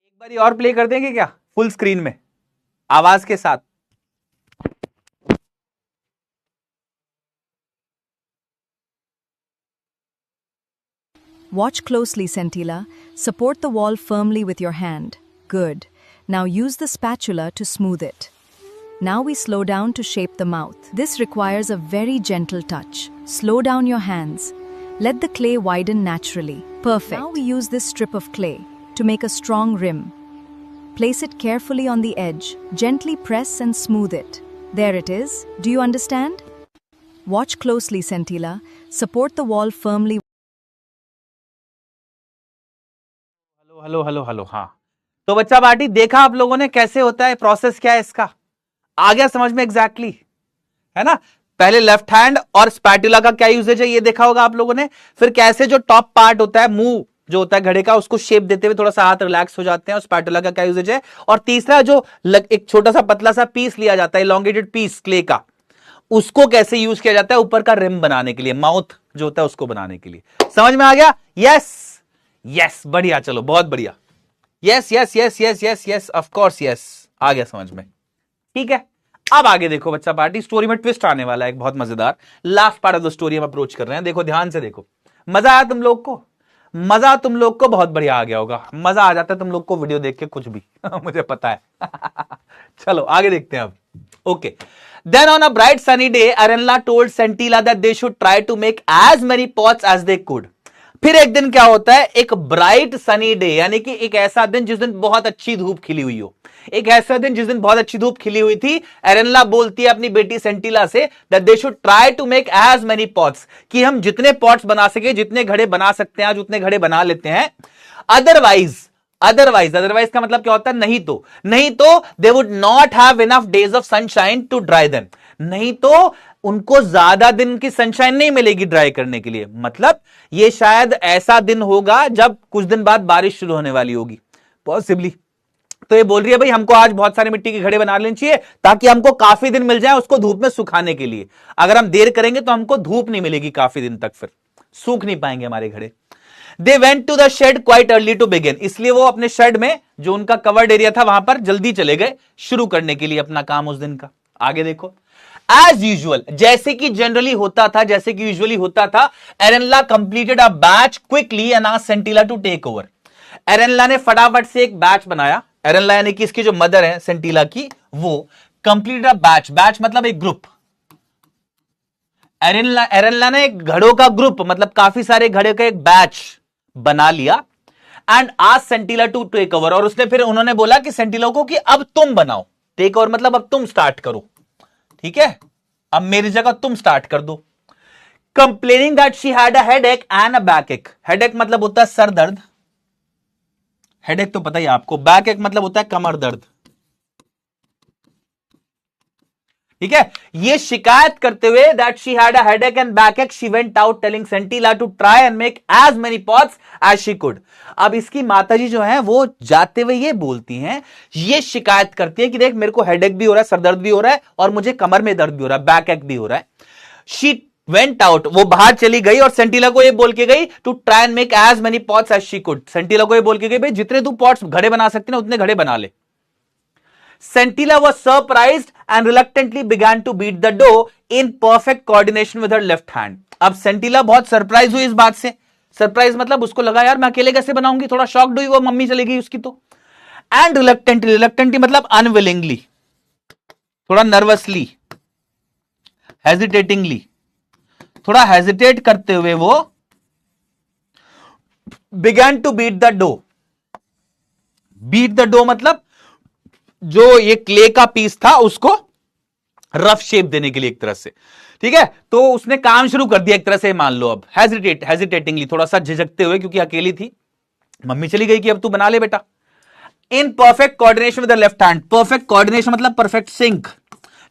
एक बार और play कर देंगे क्या full screen में आवाज के साथ? Watch closely, Centilla. Support the wall firmly with your hand. Good. Now use the spatula to smooth it. Now we slow down to shape the mouth. This requires a very gentle touch. Slow down your hands. Let the clay widen naturally. Perfect. Now we use this strip of clay to make a strong rim. Place it carefully on the edge. Gently press and smooth it. There it is. Do you understand? Watch closely, Centilla. Support the wall firmly. Hello hello hello. हाँ, तो बच्चा party देखा आप लोगों ने कैसे होता है, प्रोसेस क्या है इसका? आ गया समझ में? एग्जैक्टली है ना। पहले लेफ्ट हैंड और स्पैटुला का क्या यूजेज है ये देखा होगा आप लोगों ने। फिर कैसे जो टॉप पार्ट होता है, मुंह जो होता है घड़े का, उसको शेप देते हुए थोड़ा सा हाथ रिलैक्स हो जाते हैं, और स्पैटुला का क्या यूजेज है। और तीसरा जो एक छोटा सा पतला सा पीस लिया जाता है, इलोंगेटेड पीस क्ले का, उसको कैसे यूज किया जाता है ऊपर का रिम बनाने के लिए, माउथ जो होता है उसको बनाने के लिए। समझ में आ गया? यस यस, बढ़िया, चलो बहुत बढ़िया। Yes yes yes yes yes yes, of course yes, आ गया समझ में। ठीक है, अब आगे देखो बच्चा पार्टी, स्टोरी में ट्विस्ट आने वाला है एक बहुत मजेदार। Last part of the story हम अप्रोच कर रहे हैं। देखो ध्यान से देखो, मजा आया तुम लोग को? मजा तुम लोग को बहुत बढ़िया आ गया होगा, मजा आ जाता है तुम लोग को वीडियो देख के कुछ भी मुझे पता है चलो आगे देखते हैं अब। Okay, then on a bright sunny day Arenla told Sentila that they should try to make as many pots as they could. फिर एक दिन क्या होता है, एक ब्राइट सनी डे यानी कि एक ऐसा दिन जिस दिन बहुत अच्छी धूप खिली हुई हो, एक ऐसा दिन जिस दिन बहुत अच्छी धूप खिली हुई थी। एरेनला बोलती है अपनी बेटी सेंटिला से that they should try to make as many pots, कि हम जितने पॉट्स बना सके, जितने घड़े बना सकते हैं आज उतने घड़े बना लेते हैं। अदरवाइज का मतलब क्या होता है, नहीं तो they would not have enough days of sunshine to dry them, नहीं तो उनको ज्यादा दिन की सनशाइन नहीं मिलेगी ड्राई करने के लिए। मतलब ये शायद ऐसा दिन होगा जब कुछ दिन बाद बारिश शुरू होने वाली होगी, पॉसिबली। तो ये बोल रही है भाई हमको आज बहुत सारे मिट्टी के घड़े बना लेने चाहिए ताकि हमको काफी दिन मिल जाए उसको धूप में सुखाने के लिए। अगर हम देर करेंगे तो हमको धूप नहीं मिलेगी काफी दिन तक, फिर सूख नहीं पाएंगे हमारे घड़े। They went to the shed quite early to begin, इसलिए वो अपने शेड में जो उनका कवर्ड एरिया था वहां पर जल्दी चले गए शुरू करने के लिए अपना काम उस दिन का। आगे देखो, एज यूजुअल, जैसे कि जनरली होता था, जैसे कि यूजुअली होता था, Arenla completed a batch quickly and asked Sentila to take over. Arenla ने फटाफट से एक बैच बनाया, एरेनला यानी कि इसकी जो मदर है सेंटिला की, वो कंप्लीटेड अ बैच, बैच मतलब एक ग्रुप। एरेनला ने एक घड़ों का ग्रुप मतलब काफी सारे घड़े का एक बैच बना लिया and asked Sentila to take over, और उसने फिर उन्होंने बोला कि सेंटिला को कि अब तुम बनाओ, टेक ओवर मतलब अब तुम स्टार्ट करो, ठीक है, अब मेरी जगह तुम स्टार्ट कर दो। Complaining that she had a headache and a बैकएक, headache मतलब होता है सर दर्द, हेडेक तो पता ही आपको, बैकएक मतलब होता है कमर दर्द, ठीक है। ये शिकायत करते हुए that she had a headache and backache, she went out telling Sentila to try and make as many pots as she could. अब इसकी माताजी जो है वो जाते हुए ये बोलती हैं, ये शिकायत करती है कि देख मेरे को हेडेक भी हो रहा है, सरदर्द भी हो रहा है और मुझे कमर में दर्द भी हो रहा है, बैकएक भी हो रहा है। शी वेंट आउट, वो बाहर चली गई और सेंटिला को ये बोल के गई to try and make as many pots as she could. Sentila को ये बोल के गई भाई जितने तू पॉट्स घड़े बना सकती ना उतने घड़े बना ले। Sentilla was surprised and reluctantly began to beat the dough in perfect coordination with her left hand. अब सेंटिला बहुत सरप्राइज हुई इस बात से, सरप्राइज मतलब उसको लगा यार मैं अकेले कैसे बनाऊंगी, थोड़ा शॉक्ड हुई, वो मम्मी चली गई उसकी तो। एंड रिलक्टेंटली मतलब अनविलिंगली, थोड़ा नर्वसली, हेजिटेटिंगली, थोड़ा हेजिटेट करते हुए वो began to beat the dough. beat the dough मतलब जो ये क्ले का पीस था उसको रफ शेप देने के लिए एक तरह से, ठीक है। तो उसने काम शुरू कर दिया एक तरह से, मान लो अब हेजिटेटिंगली, थोड़ा सा झिझकते हुए, क्योंकि अकेली थी, मम्मी चली गई कि अब तू बना ले बेटा। In perfect coordination with the left hand, perfect coordination मतलब परफेक्ट सिंक,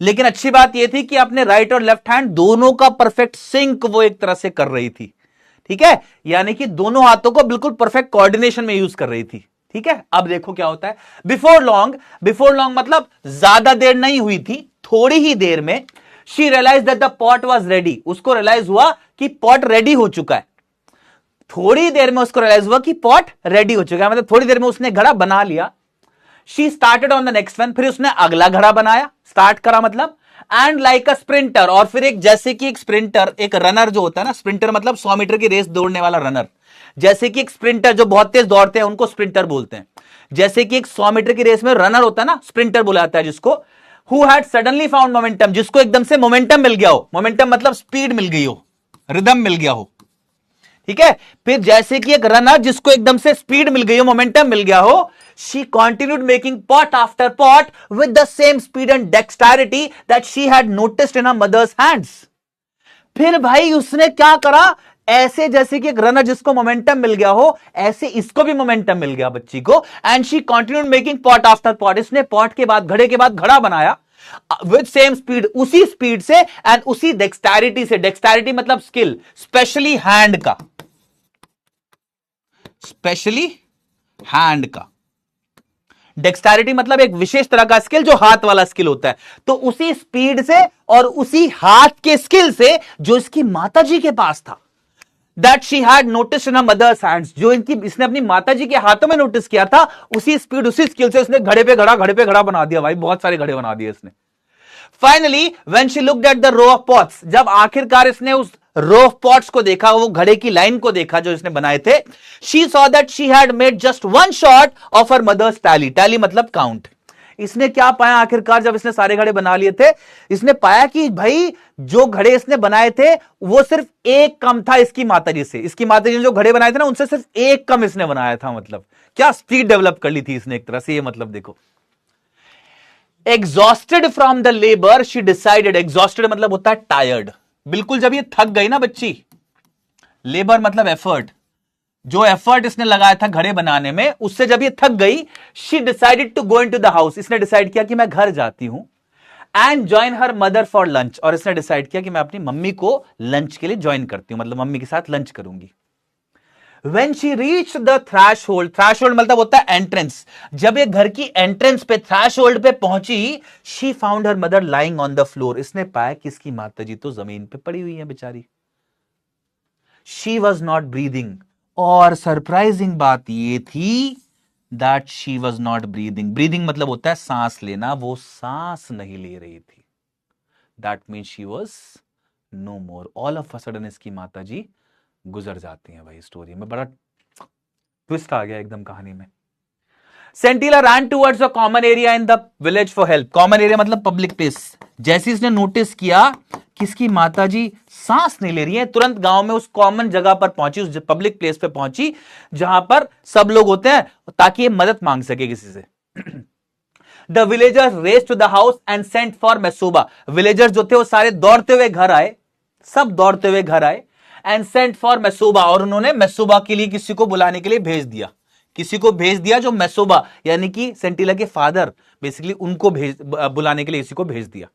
लेकिन अच्छी बात यह थी कि अपने राइट और लेफ्ट हैंड दोनों का परफेक्ट सिंक वो एक तरह से कर रही थी, ठीक है, यानी कि दोनों हाथों को बिल्कुल परफेक्ट कोऑर्डिनेशन में यूज कर रही थी, ठीक है। अब देखो क्या होता है, बिफोर लॉन्ग मतलब ज्यादा देर नहीं हुई थी, थोड़ी ही देर में she realize that the pot was ready, उसको रियलाइज हुआ कि पॉट रेडी हो चुका है। थोड़ी देर में उसको रियलाइज हुआ कि पॉट रेडी हो चुका है, मतलब थोड़ी देर में उसने घड़ा बना लिया। She started on the next one, फिर उसने अगला घड़ा बनाया, स्टार्ट करा मतलब, एंड लाइक अ स्प्रिंटर, और फिर एक जैसे कि एक स्प्रिंटर, एक रनर जो होता है ना, स्प्रिंटर मतलब 100 मीटर की रेस दौड़ने वाला रनर, जैसे कि एक स्प्रिंटर जो बहुत तेज दौड़ते हैं उनको स्प्रिंटर बोलते हैं, जैसे कि एक 100 मीटर की रेस में रनर होता है ना, स्प्रिंटर बुलाता है जिसको। Who had suddenly found momentum, जिसको एकदम से मोमेंटम मिल गया हो, मोमेंटम मतलब स्पीड मिल गई हो, रिदम मिल गया हो, ठीक है। फिर जैसे कि एक रनर जिसको एकदम से स्पीड मिल गई हो, मोमेंटम मिल गया हो, she continued making pot after pot with the same speed and dexterity that she had noticed in her mother's hands. फिर भाई उसने क्या करा, ऐसे जैसे कि एक रनर जिसको मोमेंटम मिल गया हो, ऐसे इसको भी मोमेंटम मिल गया बच्ची को, and she continued making pot after pot, इसने पॉट के बाद घड़े के बाद घड़ा बनाया विद सेम स्पीड, उसी स्पीड से एंड उसी डेक्सटैरिटी से, डेक्सटैरिटी मतलब स्किल, स्पेशली हैंड का, स्पेशली हैंड का, डेक्सटैरिटी मतलब एक विशेष तरह का स्किल जो हाथ वाला स्किल होता है। तो उसी स्पीड से और उसी हाथ के स्किल से जो इसकी माताजी के पास था, that she had notice in her mother's hands, जो इसने अपनी माताजी के हाथों में नोटिस किया था, उसी स्पीड उसी स्किल से उसने घड़े पे घड़ा बना दिया भाई, बहुत सारे घड़े बना दिए इसने। Finally when she looked at the row of pots, जब आखिरकार इसने उस रो ऑफ पॉट्स को देखा, वो घड़े की लाइन को देखा जो इसने बनाए थे. She saw that she had made just one short of her mother's tally. Tally मतलब काउंट. इसने क्या पाया आखिरकार जब इसने सारे घड़े बना लिए थे? इसने पाया कि भाई जो घड़े इसने बनाए थे वो सिर्फ एक कम था इसकी माताजी से. इसकी माताजी ने जो घड़े बनाए थे ना उनसे सिर्फ एक कम इसने बनाया था. मतलब क्या स्पीड डेवलप कर ली थी इसने एक तरह से. ये मतलब देखो, exhausted from the labour she decided. Exhausted मतलब होता है टायर्ड. बिल्कुल जब ये थक गई ना बच्ची, लेबर मतलब एफर्ट, जो एफर्ट इसने लगाया था घड़े बनाने में, उससे जब ये थक गई, she decided to go into the house. इसने डिसाइड किया कि मैं घर जाती हूं. And join her mother for lunch. और इसने डिसाइड किया कि मैं अपनी मम्मी को लंच के लिए ज्वाइन करती हूं, मतलब मम्मी के साथ लंच करूंगी. When she reached the threshold, threshold मतलब होता है एंट्रेंस. जब ये घर की एंट्रेंस पे, थ्रैशहोल्ड पे पहुंची, she found her mother lying on the floor. इसने पाया कि इसकी माताजी तो जमीन पे पड़ी हुई है बेचारी. She was not breathing. और सरप्राइजिंग बात ये थी that she was not breathing. Breathing मतलब होता है सांस लेना. वो सांस नहीं ले रही थी. That means she was no more. All of a sudden इसकी माताजी गुजर जाती हैं. भाई स्टोरी में बड़ा ट्विस्ट आ गया एकदम कहानी में. Sentila ran towards a common area in the village for help. Common area मतलब पब्लिक प्लेस. जैसे इसने नोटिस किया कि इसकी माताजी सांस नहीं ले रही है, तुरंत गांव में उस कॉमन जगह पर पहुंची, उस पब्लिक प्लेस पे पहुंची जहां पर सब लोग होते हैं, ताकि ये मदद मांग सके किसी से. The villagers raced to the house and sent for Masuba. Villagers जो थे वो सारे दौड़ते हुए घर आए, सब दौड़ते हुए घर आए. And sent for Masuba. और उन्होंने मैसूबा के लिए किसी को बुलाने के लिए भेज दिया. किसी को भेज दिया जो मैसूबा यानी कि सेंटिला के फादर, बेसिकली उनको बुलाने के लिए किसी को भेज दिया.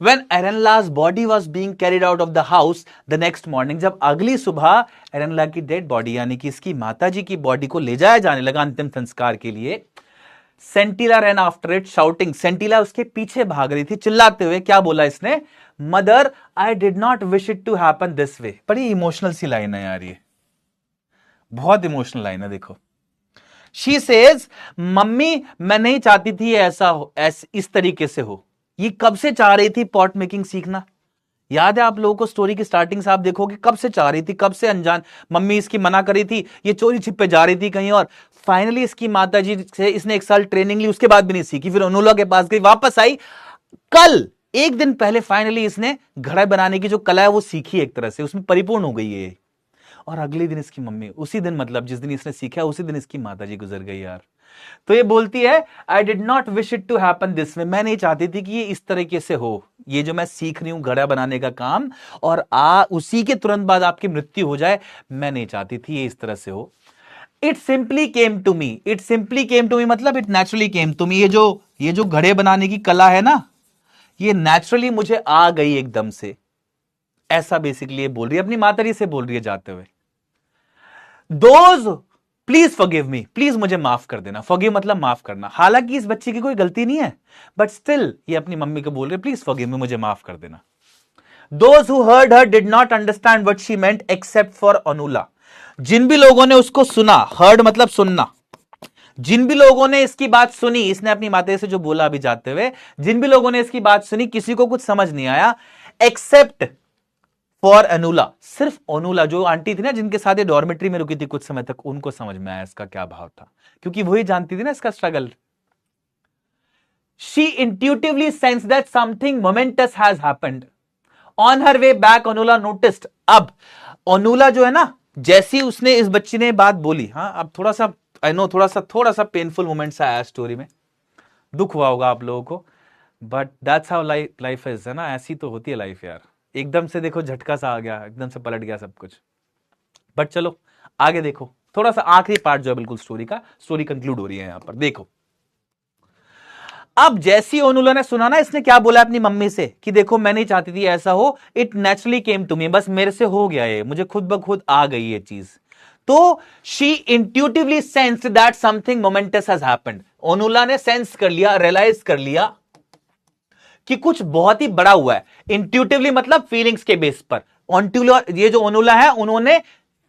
When एरेनला's body was being carried out of the house the next morning, जब अगली सुबह एरेनला की डेड बॉडी यानी कि इसकी माताजी की बॉडी को ले जाया जाने लगा अंतिम संस्कार के लिए, सेंटिला रैन आफ्टर इट शाउटिंग. सेंटिला उसके पीछे भाग रही थी चिल्लाते हुए. क्या बोला इसने? Mother I did not wish it to happen this way. बड़ी इमोशनल सी लाइन है यार, ये बहुत इमोशनल लाइन है. देखो, शी सेज, मम्मी मैं नहीं चाहती थी ऐसा हो, इस तरीके से हो. ये कब से चाह रही थी पॉट मेकिंग सीखना? याद है आप लोगों को स्टोरी की स्टार्टिंग से आप देखोगे कब से चाह रही थी, कब से अनजान. मम्मी इसकी मना करी थी, ये चोरी छिपे जा रही थी कहीं और. फाइनली इसकी माताजी से इसने एक साल ट्रेनिंग ली, उसके बाद भी नहीं सीखी. फिर अनुला के पास गई, वापस आई. कल एक दिन पहले फाइनली इसने घड़ा बनाने की जो कला है वो सीखी, एक तरह से उसमें परिपूर्ण हो गई है. और अगले दिन इसकी मम्मी, उसी दिन मतलब जिस दिन इसने सीखा उसी दिन इसकी माताजी गुजर गई यार. तो ये बोलती है I did not wish it to happen this way. मैं नहीं चाहती थी कि ये इस तरीके से हो, ये जो मैं सीख रही हूं घड़ा बनाने का काम, और उसी के तुरंत बाद आपकी मृत्यु हो जाए. मैं नहीं चाहती थी ये इस तरह से हो. It simply came to me. It simply came to me मतलब it naturally came to me. ये जो घड़े बनाने की कला है ना, ये नेचुरली मुझे आ गई एकदम से. ऐसा बेसिकली ये बोल रही है, अपनी माताजी से बोल रही है जाते हुए. Those please forgive me. Please मुझे माफ कर देना. फॉरगिव मतलब माफ करना. हालांकि इस बच्ची की कोई गलती नहीं है, बट स्टिल ये अपनी मम्मी को बोल रही है प्लीज फॉरगिव मी, मुझे माफ कर देना. Those who heard her did not understand what she meant except for Anula. जिन भी लोगों ने उसको सुना, हर्ड मतलब सुनना, जिन भी लोगों ने इसकी बात सुनी, इसने अपनी माता से जो बोला अभी जाते हुए, जिन भी लोगों ने इसकी बात सुनी किसी को कुछ समझ नहीं आया एक्सेप्ट फॉर अनुला. सिर्फ अनुला जो आंटी थी ना जिनके साथ ये डॉर्मेट्री में रुकी थी कुछ समय तक, उनको समझ में आया इसका क्या भाव था, क्योंकि वही जानती थी ना इसका struggle. She intuitively sense that something moments has happened. On her way back Anula noticed. अब अनुला जो है ना, जैसी उसने इस बच्ची ने बात बोली, हाँ अब थोड़ा सा आई नो थोड़ा सा पेनफुल मोमेंट सा आया स्टोरी में, दुख हुआ होगा आप लोगों को, but that's how life is, है ना. ऐसी तो होती है लाइफ यार. एकदम से देखो झटका सा आ गया, एकदम से पलट गया सब कुछ. बट चलो आगे देखो, थोड़ा सा आखिरी पार्ट जो है बिल्कुल स्टोरी का, स्टोरी कंक्लूड हो रही है यहां पर. देखो अब जैसी अनुला ने सुना ना, इसने क्या बोला अपनी मम्मी से कि देखो मैं नहीं चाहती थी ऐसा हो, it naturally came to me, बस मेरे से हो गया ये, मुझे खुद ब खुद आ गई ये चीज. तो she intuitively sensed that something moments has happened. Anula ने सेंस कर लिया, रियलाइज कर लिया कि कुछ बहुत ही बड़ा हुआ है. इंट्यूटिवली मतलब फीलिंग्स के बेस पर. ये जो अनुला है उन्होंने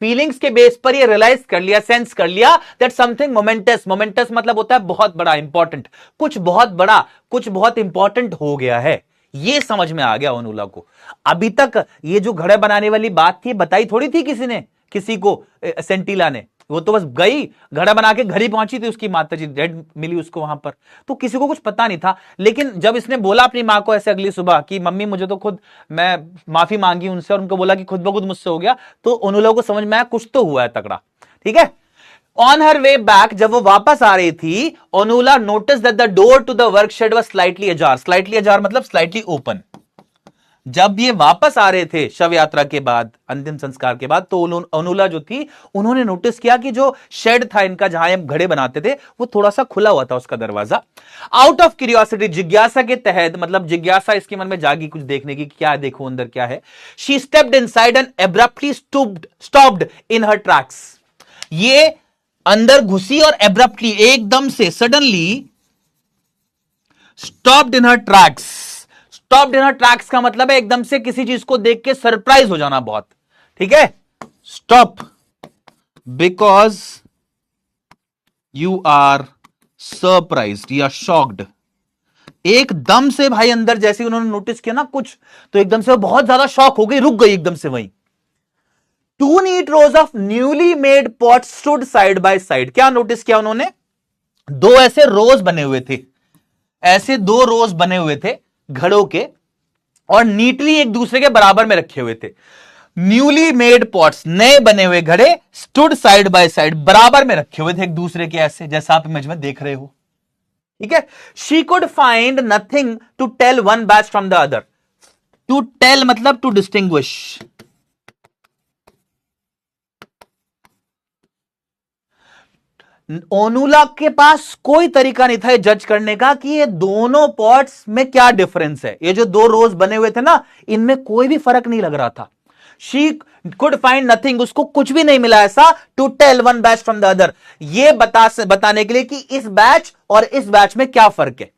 फीलिंग्स के बेस पर ये रियलाइज कर लिया, सेंस कर लिया दैट समथिंग मोमेंटस. मोमेंटस मतलब होता है बहुत बड़ा, इंपॉर्टेंट. कुछ बहुत बड़ा, कुछ बहुत इंपॉर्टेंट हो गया है. ये समझ में आ गया अनुला को। अभी तक ये जो घड़े बनाने वाली बात थी बताई थोड़ी थी किसी ने, किसी को सेंटिला ने, वो तो बस गई घड़ा बना के घर ही पहुंची थी, उसकी माता जी डेड मिली उसको वहां पर, तो किसी को कुछ पता नहीं था। लेकिन जब इसने बोला अपनी मां को ऐसे अगली सुबह कि मम्मी मुझे तो खुद, मैं माफी मांगी उनसे और उनको बोला कि खुद ब खुद मुझसे हो गया, तो अनुला को समझ में आया कुछ तो हुआ है तगड़ा। ठीक है, ऑन हर वे बैक, जब वो वापस आ रही थी, Anula notice that the door to the work shed was slightly ajar. Slightly ajar मतलब स्लाइटली ओपन। जब ये वापस आ रहे थे शव यात्रा के बाद, अंतिम संस्कार के बाद, तो अनुला जो थी उन्होंने नोटिस किया कि जो शेड था इनका जहां ये घड़े बनाते थे वो थोड़ा सा खुला हुआ था उसका दरवाजा। आउट ऑफ क्यूरियोसिटी, जिज्ञासा के तहत, मतलब जिज्ञासा इसके मन में जागी कुछ देखने की, क्या देखो अंदर क्या है। She stepped inside and abruptly stopped in her tracks. ये अंदर घुसी और एब्रप्टली, एकदम से, suddenly stopped in her tracks. Stopped in her tracks का मतलब है एकदम से किसी चीज को देख के सरप्राइज हो जाना बहुत। ठीक है, stop because you are surprised या शॉक्ड। एकदम से भाई अंदर जैसे उन्होंने नोटिस किया ना कुछ, तो एकदम से वो बहुत ज्यादा शॉक हो गई, रुक गई एकदम से वहीं। Two neat rows of newly made pot stood side by side. क्या नोटिस किया उन्होंने? दो ऐसे रोज बने हुए थे, ऐसे दो रोज बने हुए थे घड़ों के, और नीटली एक दूसरे के बराबर में रखे हुए थे। न्यूली मेड पॉट्स, नए बने हुए घड़े, स्टूड साइड बाय साइड, बराबर में रखे हुए थे एक दूसरे के, ऐसे जैसा आप इमेज में देख रहे हो। ठीक है, she could find nothing to tell one batch from the other. To tell मतलब टू डिस्टिंग्विश। ओनुला के पास कोई तरीका नहीं था जज करने का कि ये दोनों पॉट्स में क्या डिफरेंस है। ये जो दो रोज बने हुए थे ना, इनमें कोई भी फर्क नहीं लग रहा था। शी कुड फाइंड नथिंग, उसको कुछ भी नहीं मिला ऐसा, to tell one batch from the other, ये बताने के लिए कि इस बैच और इस बैच में क्या फर्क है,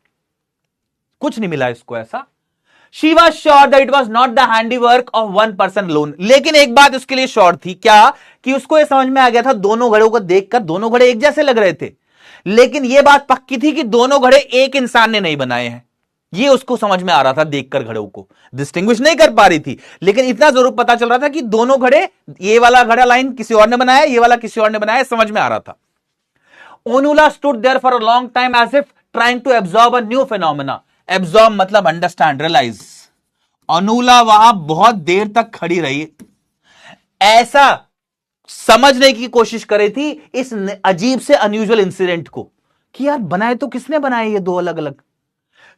कुछ नहीं मिला इसको ऐसा। She was sure that it was not the handiwork of one person alone. लेकिन एक बात उसके लिए श्योर थी, क्या? कि उसको यह समझ में आ गया था, दोनों घड़ों को देखकर दोनों घड़े एक जैसे लग रहे थे, लेकिन यह बात पक्की थी कि दोनों घड़े एक इंसान ने नहीं बनाए हैं। ये उसको समझ में आ रहा था, देखकर घड़ों को डिस्टिंग्विश नहीं कर पा रही थी, लेकिन इतना जरूर पता चल रहा था कि दोनों घड़े, ये वाला घड़ा लाइन किसी और ने बनाया, ये वाला किसी और ने बनाया, समझ में आ रहा था। Onula stood there for a long time as if trying to absorb a new phenomena. Absorb मतलब अंडरस्टैंड, रियलाइज। अनुला वहां बहुत देर तक खड़ी रही, ऐसा समझने की कोशिश कर रही थी इस अजीब से अनयूजुअल इंसिडेंट को, कि यार बनाए तो किसने बनाए ये दो अलग अलग।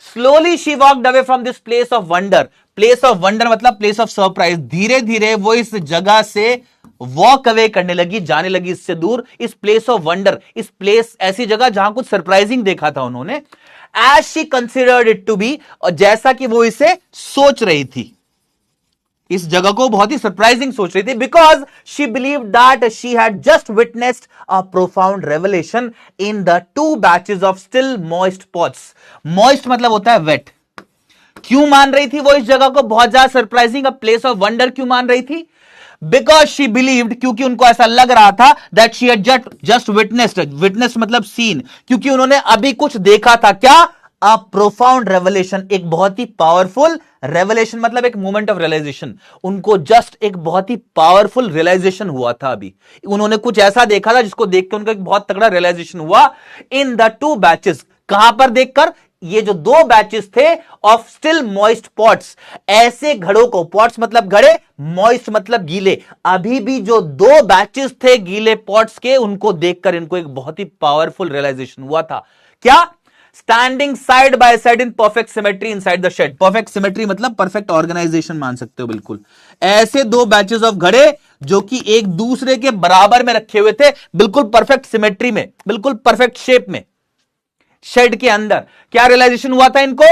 Slowly she walked away from this place of wonder. Place of wonder मतलब प्लेस ऑफ सरप्राइज। धीरे धीरे वो इस जगह से वॉक अवे करने लगी, जाने लगी इससे दूर, इस प्लेस ऑफ वंडर, इस प्लेस, ऐसी जगह जहां कुछ सरप्राइजिंग देखा था उन्होंने। As she considered it to be, और जैसा कि वो इसे सोच रही थी, इस जगह को बहुत ही सरप्राइजिंग सोच रही थी, because she believe that she had just witnessed a profound revelation in the two batches of still moist pots. Moist मतलब होता है वेट। क्यों मान रही थी वो इस जगह को बहुत ज्यादा surprising, a place of wonder क्यों मान रही थी? बिकॉज शी बिलीव्ड, क्योंकि उनको ऐसा लग रहा था, that she had just witnessed, witnessed मतलब सीन, क्योंकि उन्होंने अभी कुछ देखा था। क्या? अ प्रोफाउंड रेवलेशन, एक बहुत ही पावरफुल रेवलेशन, मतलब एक मोमेंट ऑफ रियलाइजेशन। उनको जस्ट एक बहुत ही पावरफुल रियलाइजेशन हुआ था, अभी उन्होंने कुछ ऐसा देखा था जिसको देख के उनको एक बहुत तगड़ा रियलाइजेशन हुआ। इन द टू बैचेस, कहां पर देखकर? ये जो दो बैचेस थे ऑफ स्टिल मॉइस्ट पॉट्स, ऐसे घड़ों को, पॉट्स मतलब घड़े, मॉइस्ट मतलब गीले, अभी भी जो दो बैचेस थे गीले पॉट्स के, उनको देखकर इनको एक बहुत ही पावरफुल रियलाइजेशन हुआ था। क्या? Standing side by side in perfect symmetry inside the shed. Perfect symmetry मतलब परफेक्ट ऑर्गेनाइजेशन मान सकते हो, बिल्कुल ऐसे दो बैचेस ऑफ घड़े जो कि एक दूसरे के बराबर में रखे हुए थे, बिल्कुल परफेक्ट सिमेट्री में, बिल्कुल परफेक्ट शेप में, शेड के अंदर। क्या रियलाइजेशन हुआ था इनको?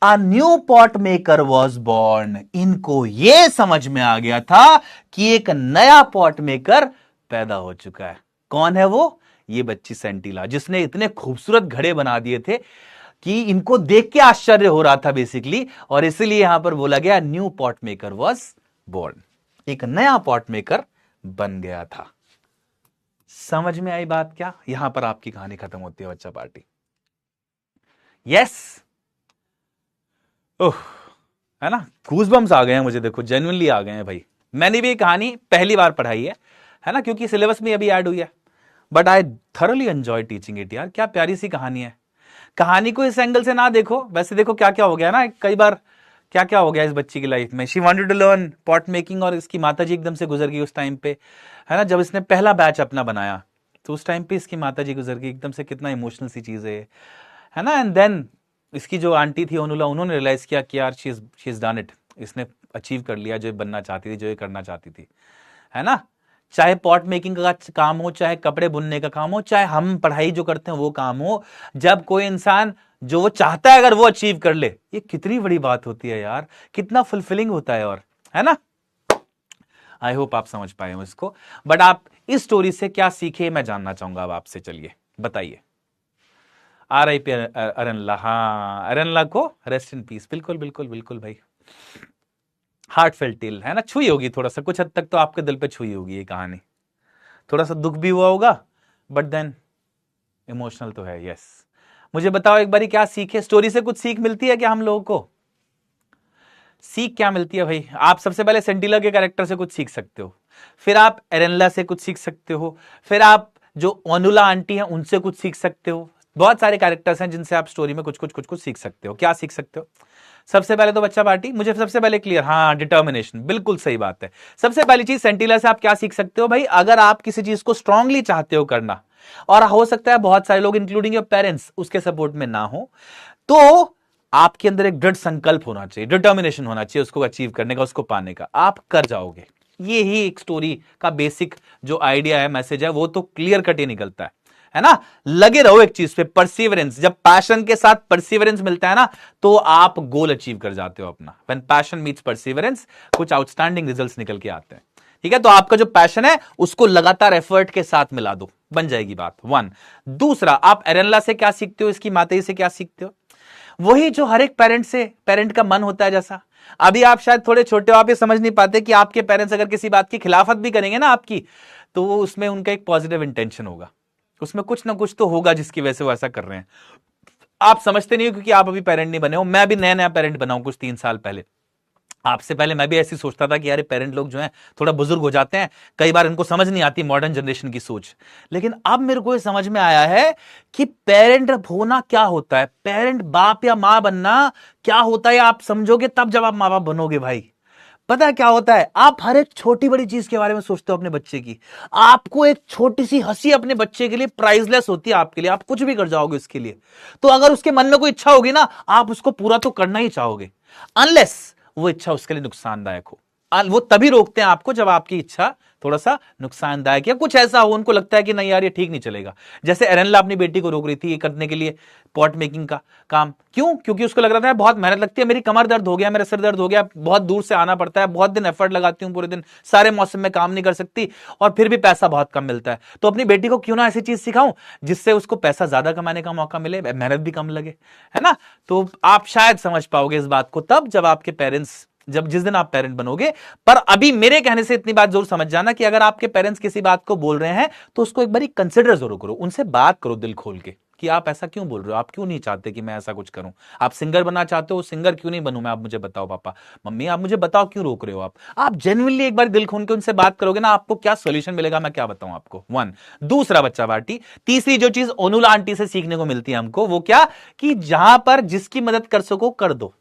अ new pot maker was born. इनको यह समझ में आ गया था कि एक नया पॉट मेकर पैदा हो चुका है। कौन है वो? ये बच्ची सेंटिला, जिसने इतने खूबसूरत घड़े बना दिए थे कि इनको देख के आश्चर्य हो रहा था बेसिकली, और इसलिए यहां पर बोला गया new pot maker was born. एक नया पॉट मेकर बन गया था। समझ में आई बात? क्या यहां पर आपकी कहानी खत्म होती है बच्चा पार्टी? यस। ओह, है ना, गूज़बम्स आ गए हैं मुझे, देखो जेन्युइनली आ गए हैं भाई। मैंने भी ये कहानी पहली बार पढ़ाई है ना, क्योंकि सिलेबस में अभी ऐड हुई है, but I thoroughly enjoy teaching it. यार क्या प्यारी सी कहानी है। कहानी को इस एंगल से ना देखो, वैसे देखो क्या क्या हो गया ना, कई बार क्या क्या हो गया इस बच्ची की लाइफ में। She wanted to learn pot making, और इसकी माताजी एकदम से गुजर गई उस टाइम पे, है ना, जब इसने पहला बैच अपना बनाया, तो उस टाइम पे इसकी माताजी गुजर गई एकदम से। कितना इमोशनल सी चीज है ना। एंड देन इसकी जो आंटी थी अनुला, उन्होंने रियलाइज किया कि यार शी इज डन इट, इसने अचीव कर लिया जो बनना चाहती थी, जो ये करना चाहती थी, है ना। चाहे पॉट मेकिंग का काम हो, चाहे कपड़े बुनने का काम हो, चाहे हम पढ़ाई जो करते हैं वो काम हो, जब कोई इंसान जो वो चाहता है अगर वो अचीव कर ले, ये कितनी बड़ी बात होती है यार, कितना फुलफिलिंग होता है, और है ना। आई होप आप समझ पाए हो इसको। बट आप इस स्टोरी से क्या सीखे मैं जानना चाहूंगा अब आपसे, चलिए बताइए। RIP अरनला, हाँ अरनला को रेस्ट इन पीस। बिल्कुल बिल्कुल बिल्कुल भाई, हार्ट फेल्टिल है ना, छुई होगी थोड़ा सा, कुछ हद तक तो आपके दिल पे छुई होगी ये कहानी, थोड़ा सा दुख भी हुआ होगा, बट देन इमोशनल तो है। यस, मुझे बताओ एक बारी क्या सीखे, स्टोरी से कुछ सीख मिलती है क्या हम लोगों को? सीख क्या मिलती है भाई? आप सबसे पहले सेंटिला के कैरेक्टर से कुछ सीख सकते हो, फिर आप एरेनला से कुछ सीख सकते हो, फिर आप जो अनुला आंटी हैं उनसे कुछ सीख सकते हो। बहुत सारे कैरेक्टर्स हैं जिनसे आप स्टोरी में कुछ कुछ सीख सकते हो। क्या सीख सकते हो? सबसे पहले तो बच्चा पार्टी, मुझे सबसे पहले क्लियर, हाँ डिटर्मिनेशन, बिल्कुल सही बात है। सबसे पहली चीज सेंटिला से आप क्या सीख सकते हो भाई? अगर आप किसी चीज को स्ट्रांगली चाहते हो करना, और हो सकता है बहुत सारे लोग इंक्लूडिंग योर पेरेंट्स उसके सपोर्ट में ना हो, तो आपके अंदर एक दृढ़ संकल्प होना चाहिए, डिटर्मिनेशन होना चाहिए उसको अचीव करने का, उसको पाने का, आप कर जाओगे। ये ही एक स्टोरी का बेसिक जो आइडिया है, मैसेज है, वो तो क्लियर कट ही निकलता है ना। लगे रहो एक चीज पे, परसिवरेंस, जब पैशन के साथ परसिवरेंस मिलता है ना, तो आप गोल अचीव कर जाते हो अपना। व्हेन पैशन मीट्स परसिवरेंस, कुछ आउटस्टैंडिंग रिजल्ट्स निकल के आते हैं। ठीक है, तो आपका जो पैशन है उसको लगातार एफर्ट के साथ मिला दो, बन जाएगी बात। वन। दूसरा, आप एरेनला से क्या सीखते हो, इसकी माताजी से क्या सीखते हो? वही जो हर एक पेरेंट का मन होता है। जैसा अभी आप शायद थोड़े छोटे हो, आप ये समझ नहीं पाते कि आपके पेरेंट्स अगर किसी बात की खिलाफत भी करेंगे ना आपकी, तो उसमें उनका एक पॉजिटिव इंटेंशन होगा, उसमें कुछ ना कुछ तो होगा जिसकी वजह से वो ऐसा कर रहे हैं। आप समझते नहीं हो क्योंकि आप अभी पेरेंट नहीं बने हो। मैं भी नया नया पेरेंट बना हूं कुछ 3 साल पहले। आपसे पहले मैं भी ऐसी सोचता था कि यार पेरेंट लोग जो हैं थोड़ा बुजुर्ग हो जाते हैं, कई बार इनको समझ नहीं आती मॉडर्न जनरेशन की सोच। लेकिन अब मेरे को ये समझ में आया है कि पेरेंट होना क्या होता है, पेरेंट बाप या मां बनना क्या होता है, आप समझोगे तब जब आप मां बाप बनोगे भाई। पता है क्या होता है? आप हर एक छोटी बड़ी चीज के बारे में सोचते हो अपने बच्चे की। आपको एक छोटी सी हंसी अपने बच्चे के लिए प्राइसलेस होती है, आपके लिए आप कुछ भी कर जाओगे उसके लिए। तो अगर उसके मन में कोई इच्छा होगी ना, आप उसको पूरा तो करना ही चाहोगे, अनलेस वो इच्छा उसके लिए नुकसानदायक हो। वो तभी रोकते हैं आपको जब आपकी इच्छा थोड़ा सा नुकसानदायक या कुछ ऐसा हो, उनको लगता है कि नहीं यार ये ठीक नहीं चलेगा। जैसे एरेनला अपनी बेटी को रोक रही थी ये करने के लिए पॉट मेकिंग का काम, क्यों? क्योंकि उसको लग रहा था बहुत मेहनत लगती है, मेरी कमर दर्द हो गया, मेरा सिर दर्द हो गया, बहुत दूर से आना पड़ता है, बहुत दिन एफर्ट लगाती हूँ, पूरे दिन सारे मौसम में काम नहीं कर सकती, और फिर भी पैसा बहुत कम मिलता है। तो अपनी बेटी को क्यों ना ऐसी चीज सिखाऊं जिससे उसको पैसा ज्यादा कमाने का मौका मिले, मेहनत भी कम लगे, है ना। तो आप शायद समझ पाओगे इस बात को तब जब आपके पेरेंट्स, जिस दिन आप पेरेंट बनोगे। पर अभी मेरे कहने से इतनी बात जरूर समझ जाना कि अगर आपके पेरेंट्स किसी बात को बोल रहे हैं तो उसको एक बार कंसिडर जरूर करो, उनसे बात करो दिल खोल के कि आप ऐसा क्यों बोल रहे हो, आप क्यों नहीं चाहते कि मैं ऐसा कुछ करूं, आप सिंगर बनना चाहते हो, सिंगर क्यों नहीं बनूं मैं, आप मुझे बताओ पापा मम्मी, आप मुझे बताओ क्यों रोक रहे हो आप जेन्युइनली एक बार दिल खोल के उनसे बात करोगे ना, आपको क्या सोल्यूशन मिलेगा मैं क्या बताऊं आपको। वन। दूसरा बच्चा पार्टी, तीसरी जो चीज ओनुला आंटी से सीखने को मिलती है हमको, वो क्या कि जहां पर जिसकी मदद कर सको कर दो,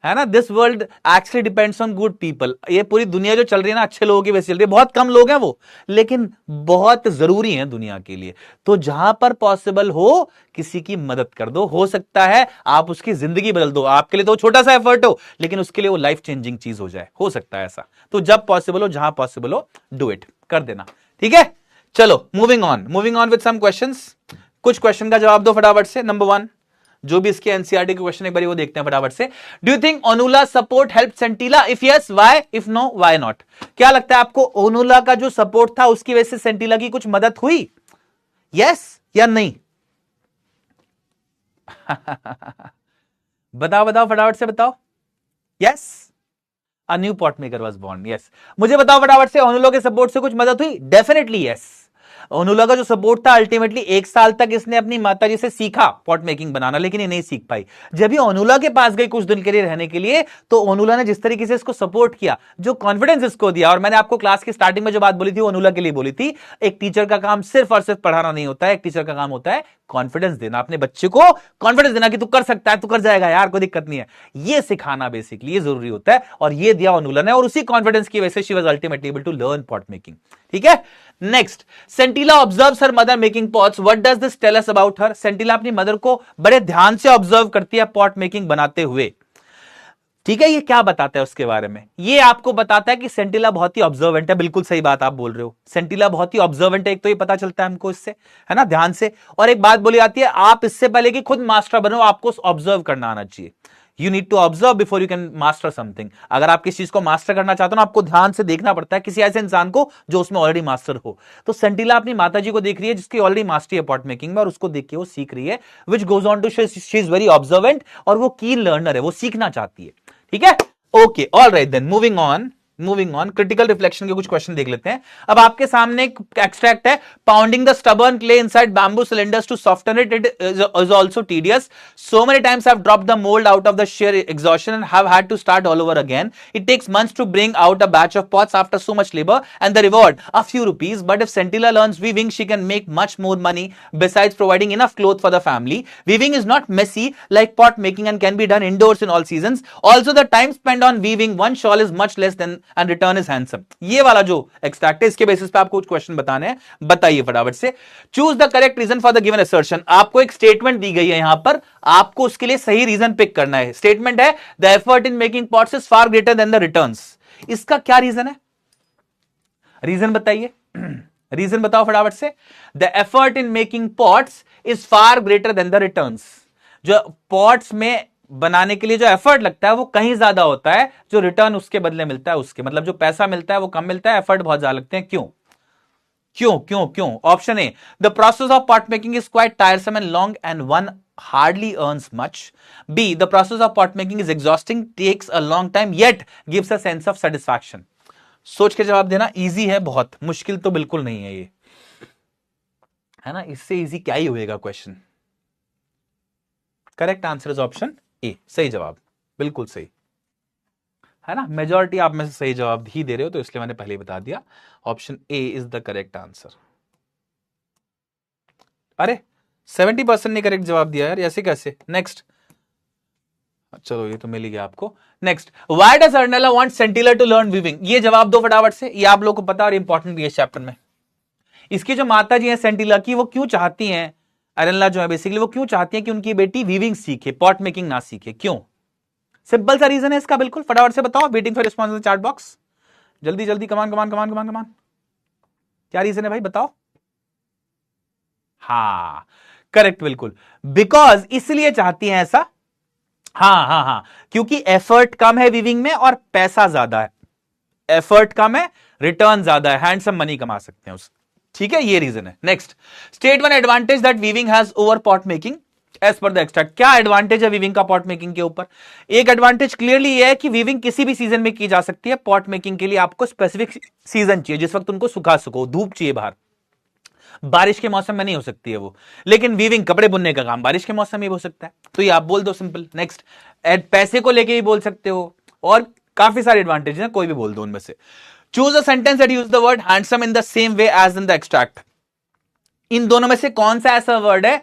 है ना। This world actually depends on good people. ये पूरी दुनिया जो चल रही है ना, अच्छे लोगों की वजह से चल रही है। बहुत कम लोग हैं वो, लेकिन बहुत जरूरी है दुनिया के लिए। तो जहां पर पॉसिबल हो किसी की मदद कर दो, हो सकता है आप उसकी जिंदगी बदल दो। आपके लिए तो छोटा सा एफर्ट हो, लेकिन उसके लिए वो लाइफ चेंजिंग चीज हो जाए, हो सकता है ऐसा। तो जब पॉसिबल हो, जहां पॉसिबल हो, डू इट, कर देना। ठीक है, चलो moving on with some questions. कुछ क्वेश्चन का जवाब दो फटाफट से। नंबर 1, जो भी इसके एनसीईआरटी के क्वेश्चन एक बार वो देखते हैं फटाफट से। Do you think Onula support help Sentila? If yes why, if no why not? क्या लगता है आपको ओनुला का जो सपोर्ट था उसकी वजह से सेंटिला की कुछ मदद हुई? यस या नहीं? बताओ फटाफट से बताओ। Yes, a new pot maker was born. Yes, मुझे बताओ फटाफट से, ओनुला के सपोर्ट से कुछ मदद हुई? Definitely yes. अनुला का जो सपोर्ट था अल्टीमेटली 1 साल तक इसने अपनी माताजी से सीखा पॉट मेकिंग बनाना, लेकिन ये नहीं सीख पाई। जब ये अनुला के पास गई कुछ दिन के लिए रहने के लिए, तो अनुला ने जिस तरीके से इसको सपोर्ट किया, जो कॉन्फिडेंस इसको दिया, और मैंने आपको क्लास की स्टार्टिंग में जो बात बोली थी वो अनुला के लिए बोली थी, एक टीचर का काम सिर्फ और सिर्फ पढ़ाना नहीं होता है, एक टीचर का काम होता है कॉन्फिडेंस देना, अपने बच्चे को कॉन्फिडेंस देना कि तू कर सकता है, तू कर जाएगा यार, कोई दिक्कत नहीं है, ये सिखाना बेसिकली ये जरूरी होता है, और ये दिया अनुला ने, और उसी कॉन्फिडेंस की वजह से she was ultimately able to learn pot making. ठीक है, next, Sentila observes her mother making pots, what does this tell us about her? Sentila अपनी मदर को बड़े ध्यान से ऑब्जर्व करती है पॉट मेकिंग बनाते हुए। ठीक है, ये क्या बताता है उसके बारे में? ये आपको बताता है कि सेंटिला बहुत ही ऑब्जर्वेंट है। बिल्कुल सही बात आप बोल रहे हो, सेंटिला बहुत ही ऑब्जर्वेंट है, एक तो ये पता चलता है हमको इससे, है ना, ध्यान से। और एक बात बोली जाती है, आप इससे पहले कि खुद मास्टर बनो, आपको ऑब्जर्व करना आना चाहिए। You need to observe before you can master something. अगर आप किसी चीज को मास्टर करना चाहते हो ना, आपको ध्यान से देखना पड़ता है किसी ऐसे इंसान को जो उसमें ऑलरेडी मास्टर हो। तो सेंटिला अपनी माताजी को देख रही है जिसकी ऑलरेडी मास्टरी है पॉट मेकिंग में, और उसको देख के वो सीख रही है, which goes on to she is very observant, और वो कीन लर्नर है, वो सीखना चाहती है। ठीक है, okay, all right then, moving on, critical reflection के कुछ क्वेश्चन देख लेते हैं। अब आपके सामने एक एक्सट्रैक्ट है, pounding the stubborn clay inside bamboo cylinders to soften it is also tedious, so many times I have dropped the mould out of the sheer exhaustion and have had to start all over again. It takes months to bring out a batch of pots after so much labor, and the reward a few rupees, but if Scintilla learns weaving she can make much more money besides providing enough clothes for the family. Weaving is not messy like pot making and can be done indoors in all seasons. Also the time spent on weaving one shawl is much less than and return is handsome. ये वाला जो extract है इसके basis पे आपको कुछ question बताने हैं, बताइए फटाफट से। Choose the correct reason for the given assertion. आपको एक स्टेटमेंट दी गई है यहां पर, आपको उसके लिए सही रीजन पिक करना है। स्टेटमेंट है, the effort in making pots is far greater than the returns. इसका क्या रीजन है? रीजन बताइए, रीजन बताओ फटाफट से। The effort in making pots is far greater than the returns. जो पॉट्स में बनाने के लिए जो एफर्ट लगता है वो कहीं ज्यादा होता है, जो रिटर्न उसके बदले मिलता है उसके, मतलब जो पैसा मिलता है वो कम मिलता है, एफर्ट बहुत ज्यादा लगते हैं। क्यों क्यों क्यों क्यों? Option A, the process of pot making is quite टायरसम and long and one hardly earns much. B, the process of pot making is exhausting, takes a long time, yet gives a sense of satisfaction. सोच के जवाब देना, easy है बहुत, मुश्किल तो बिल्कुल नहीं है ये, है ना, इससे इजी क्या ही होएगा question. Correct answer is option ए, सही जवाब, बिल्कुल सही, है ना। मेजॉरिटी आप में से सही जवाब ही दे रहे हो, तो इसलिए मैंने पहले ही बता दिया, option a is the correct answer. अरे 70% ने करेक्ट जवाब दिया यार, ऐसे कैसे? नेक्स्ट, चलो ये तो मिल ही गया आपको। Next, why does Arnela want Sentila to learn weaving? ये जवाब दो फटाफट से, ये आप लोगों को पता और इंपॉर्टेंट भी है चैप्टर में। इसकी जो माता जी है सेंटिला की, वो क्यों चाहती हैं, अर्नेला जो है बेसिकली वो क्यों चाहती है कि उनकी बेटी वीविंग सीखे, पॉट मेकिंग ना सीखे? क्यों? सिंपल सा रीजन है इसका, बिल्कुल फटाफट से बताओ। Waiting for response in the chat box, जल्दी जल्दी, कमान कमान कमान कमान कमान। क्या रीजन है भाई, बताओ। हाँ करेक्ट, बिल्कुल, बिकॉज इसलिए चाहती हैं ऐसा, हाँ, क्योंकि एफर्ट कम है वीविंग में और पैसा ज्यादा है। एफर्ट कम है, रिटर्न ज्यादा है, हैंडसम मनी कमा सकते हैं उस। ठीक है, ये रीजन है। Next, state one advantage that weaving has over pot making as per the extract. क्या एडवांटेज है वीविंग का पॉट मेकिंग के ऊपर? एक एडवांटेज क्लियरली ये है कि वीविंग किसी भी सीजन में की जा सकती है। पॉट मेकिंग के लिए आपको स्पेसिफिक सीजन चाहिए, जिस वक्त उनको सुखा सको, धूप चाहिए बाहर, बारिश के मौसम में नहीं हो सकती है वो। लेकिन वीविंग, कपड़े बुनने का काम बारिश के मौसम में हो सकता है, तो ये आप बोल दो सिंपल। नेक्स्ट, पैसे को लेके भी बोल सकते हो, और काफी सारे एडवांटेज हैं, कोई भी बोल दो उनमें से। Choose a sentence that use the word handsome in the same way as in the extract. इन दोनों में से कौन सा ऐसा वर्ड है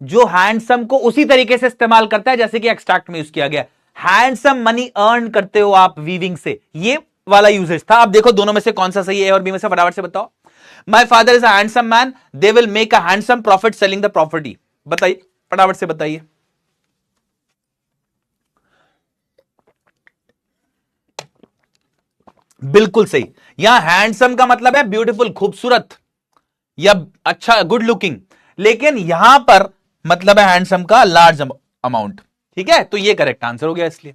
जो हैंडसम को उसी तरीके से इस्तेमाल करता है जैसे कि एक्सट्रैक्ट में यूज किया गया? हैंडसम मनी अर्न करते हो आप वीविंग से, ये वाला यूजेज था। आप देखो दोनों में से कौन सा सही है, और बी में से फटाफट से बताओ। My father is a handsome man, they will make a handsome profit selling the property. बताइए फटाफट से बताइए। बिल्कुल सही, यहां हैंडसम का मतलब है ब्यूटीफुल, खूबसूरत या अच्छा, गुड लुकिंग, लेकिन यहां पर मतलब है हैंडसम का लार्ज अमाउंट। ठीक है, तो ये करेक्ट आंसर हो गया इसलिए।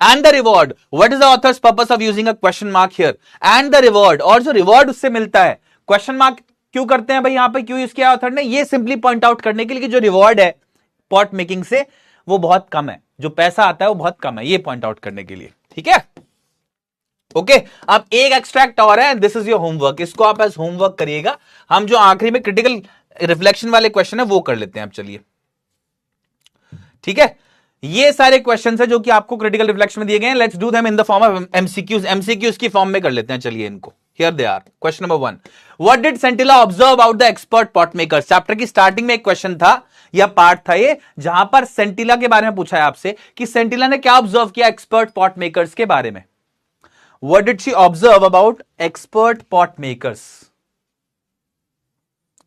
And the reward, what is the author's purpose of using a question mark here? And the reward, और जो रिवॉर्ड उससे मिलता है, क्वेश्चन मार्क क्यों करते हैं भाई यहां पे, क्यों यूज किया ऑथर ने? ये सिंपली पॉइंट आउट करने के लिए कि जो रिवॉर्ड है पॉट मेकिंग से वो बहुत कम है, जो पैसा आता है वो बहुत कम है, ये पॉइंट आउट करने के लिए। ठीक है, ओके अब एक एक्सट्रैक्ट और है, दिस इज योर होमवर्क, इसको आप एज होमवर्क करिएगा। हम जो आखिरी में क्रिटिकल रिफ्लेक्शन वाले क्वेश्चन है वो कर लेते हैं अब, चलिए ठीक है। ये सारे क्वेश्चन है जो कि आपको क्रिटिकल रिफ्लेक्शन में दिए गए हैं, let's do them in the form of MCQs, MCQs की फॉर्म में कर लेते हैं, चलिए इनको। Here they are. Question number 1, what did Sentila observe about the expert pot maker. Chapter की स्टार्टिंग में एक क्वेश्चन था या पार्ट था ये, जहां पर सेंटिला के बारे में पूछा है आपसे कि सेंटिला ने क्या ऑब्जर्व किया एक्सपर्ट पॉट मेकर्स के बारे में। What did she observe about expert pot makers,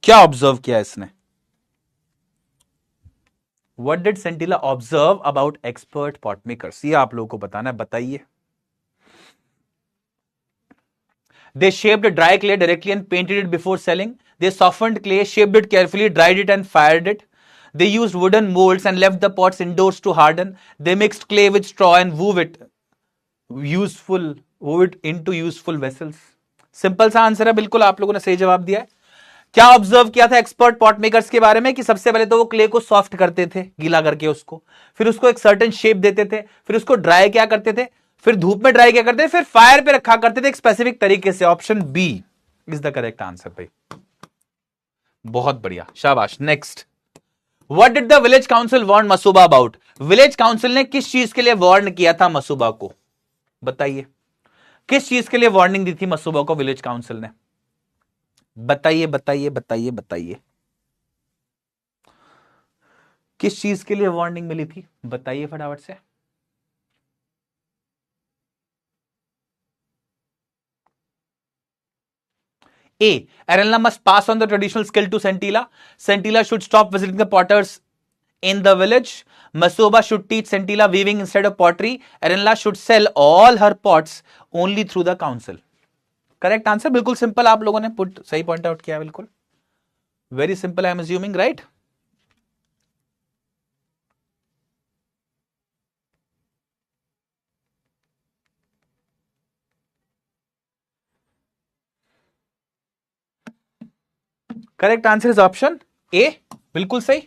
क्या ऑब्जर्व किया इसने। What did Scintilla observe about expert pot makers? ये आप लोगों को बताना है, बताइए। They shaped dry clay directly and painted it before selling. They softened clay, shaped it carefully, dried it and fired it. They used wooden molds and left the pots indoors to harden. They mixed clay with straw and wove it into useful vessels. Simple सा answer है, बिल्कुल आप लोगों ने सही जवाब दिया है। क्या ऑब्जर्व किया था एक्सपर्ट पॉट मेकर्स के बारे में कि सबसे पहले तो वो क्ले को सॉफ्ट करते थे गीला करके उसको, फिर उसको एक सर्टेन शेप देते थे, फिर उसको ड्राई क्या करते थे, फिर धूप में ड्राई क्या करते थे, फिर फायर पे रखा करते थे एक स्पेसिफिक तरीके से। Option B is the correct answer भाई, बहुत बढ़िया, शाबाश। Next, what did the village council warn Masuba about. Village council ने किस चीज के लिए वार्न किया था मसूबा को, बताइए। किस चीज के लिए वार्निंग दी थी मसूबा को विलेज काउंसिल ने, बताइए बताइए बताइए बताइए। किस चीज के लिए वार्निंग मिली थी, बताइए फटाफट से। A. Arella must pass on the traditional skill to Scintilla. Scintilla should stop visiting the potters in the village. Masuba should teach Scintilla weaving instead of pottery. Arella should sell all her pots only through the council. Correct answer, बिल्कुल simple, आप लोगों ने put सही point out किया, बिल्कुल very simple, I am assuming, right. Correct answer is option A, बिल्कुल सही,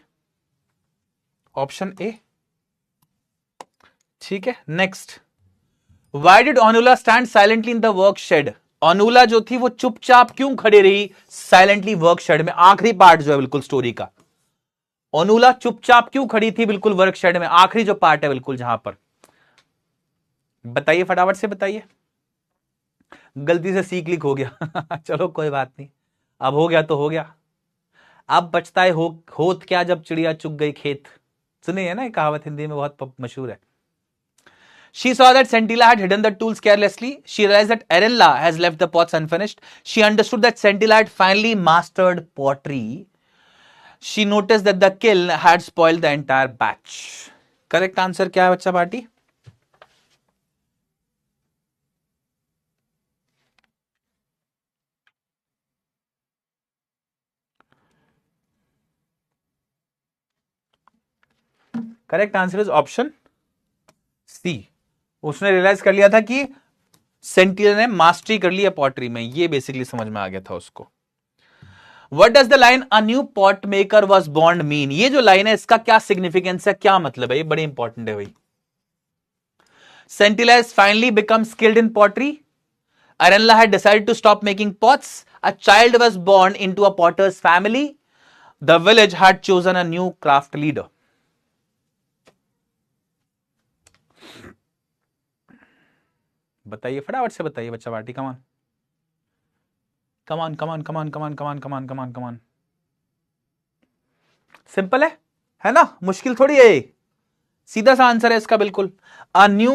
option A, ठीक है। Next, why did Onula stand silently in the work shed. Onula जो थी वो चुपचाप क्यों खड़ी रही साइलेंटली वर्क शेड में, आखिरी पार्ट जो है बिल्कुल स्टोरी का। ओनुला चुपचाप क्यों खड़ी थी बिल्कुल वर्क शेड में, आखिरी जो पार्ट है बिल्कुल जहां पर, बताइए फटाफट से बताइए। गलती से सी क्लिक हो गया चलो कोई बात नहीं, अब हो गया तो हो गया, अब बचता है होत क्या जब चिड़िया चुग गई खेत, सुनिए ना, कहावत हिंदी में बहुत मशहूर है। She saw that Scintilla had hidden the tools carelessly. She realized that Arella has left the pots unfinished. She understood that Scintilla had finally mastered pottery. She noticed that the kiln had spoiled the entire batch. Correct answer क्या है बच्चा party? Correct answer is option C. उसने realise कर लिया था कि सेंटिला ने mastery कर लिया पॉटरी में, ये बेसिकली समझ में आ गया था उसको। What does the line a new pot maker was born mean? ये जो लाइन है इसका क्या सिग्निफिकेंस है, क्या मतलब है, ये बड़ी इंपॉर्टेंट है भाई। Scintilla has finally become skilled in pottery. Arella had decided to stop making pots. A child was born into a potter's family. The village had chosen a new craft leader. बताइए फटाफट से बताइए बच्चा party, कमान कमान कमान कमान कमान कमान कमान कमान कमान। Simple है ना, मुश्किल थोड़ी है, सीधा सा आंसर है इसका बिल्कुल। A new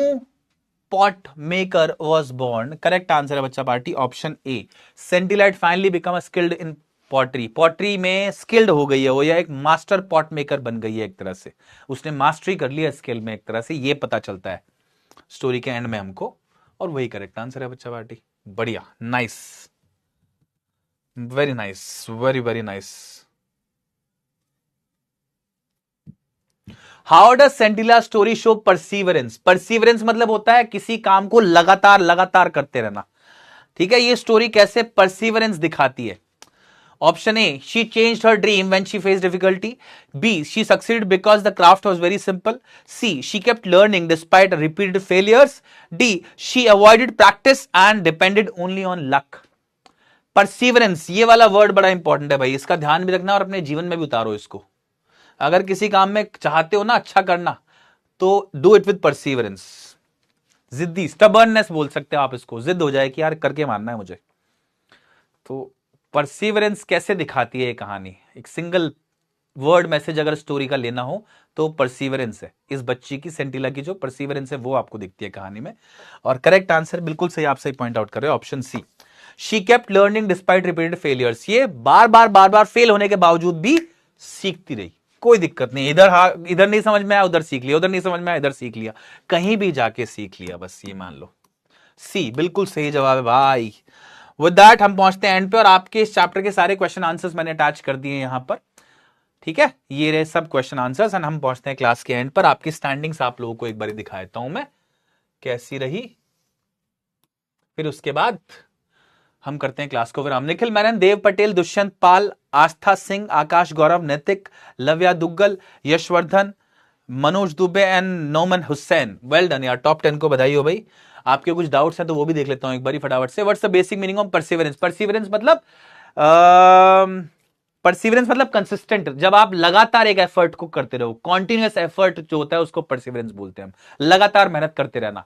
pot maker was born, correct answer है बच्चा party option A. Sentila had finally become a skilled in pottery, pottery में स्किल्ड हो गई है वो, या एक मास्टर पॉट मेकर बन गई है एक तरह से, उसने मास्टरी कर लिया स्किल में एक तरह से, ये पता चलता है स्टोरी के एंड में हमको, और वही करेक्ट आंसर है बच्चा पार्टी। बढ़िया, nice, very nice, very very nice. How does Sentila story show perseverance. Perseverance मतलब होता है किसी काम को लगातार लगातार करते रहना, ठीक है। ये स्टोरी कैसे परसीवरेंस दिखाती है, Option A, she changed her dream when she faced difficulty. B, she succeeded because the craft was very simple. C, she kept learning despite repeated failures. D, she avoided practice and depended only on luck. Perseverance, ये वाला word बड़ा important है भाई, इसका ध्यान भी रखना और अपने जीवन में भी उतारो इसको। अगर किसी काम में चाहते हो ना अच्छा करना, तो डू इट विद परसिवरेंस। जिद्दी, स्टबर्ननेस बोल सकते हो आप इसको, जिद हो जाए कि यार करके मानना है मुझे। तो परसिवरेंस कैसे दिखाती है ये कहानी? एक सिंगल वर्ड मैसेज अगर स्टोरी का लेना हो तो परसिवरेंस है। इस बच्ची की, सेंटिला की जो परसिवरेंस है वो आपको दिखती है कहानी में। और करेक्ट आंसर बिल्कुल सही, आप सही पॉइंट आउट कर रहे हो, option C, she kept learning despite repeated failures. ये बार बार फेल होने के बावजूद भी सीखती रही, कोई दिक्कत नहीं, इधर नहीं समझ में आया उधर सीख लिया, उधर नहीं समझ में आया इधर सीख लिया, कहीं भी जाके सीख लिया, बस ये मान लो। सी बिल्कुल सही जवाब है भाई। विद दैट हम पहुंचते हैं एंड पे, और आपके इस चैप्टर के सारे क्वेश्चन आंसर्स मैंने अटैच कर दिए यहां पर, ठीक है, ये रहे सब क्वेश्चन आंसर्स। एंड हम पहुंचते हैं क्लास के एंड पर। आपकी स्टैंडिंग्स आप लोगों को एक बार दिखा देता हूं मैं कैसी रही, फिर उसके बाद हम करते हैं क्लास को विराम। निखिल मेनन, देव पटेल, दुष्यंत पाल, आस्था Singh, Akash Gaurav, Naitik, Lavya Duggal, Yashvardhan, Manoj Dubey and Noman Hussain, well done यार, टॉप 10 को बधाई हो भाई। आपके कुछ डाउट्स हैं तो वो भी देख लेता हूं एक बारी फटाफट से। What's the basic meaning of perseverance? Perseverance मतलब परसिवरेंस मतलब कंसिस्टेंट, जब आप लगातार एक एफर्ट को करते रहो, कॉन्टिन्यूअस एफर्ट जो होता है उसको परसिवरेंस बोलते हैं हम, लगातार मेहनत करते रहना,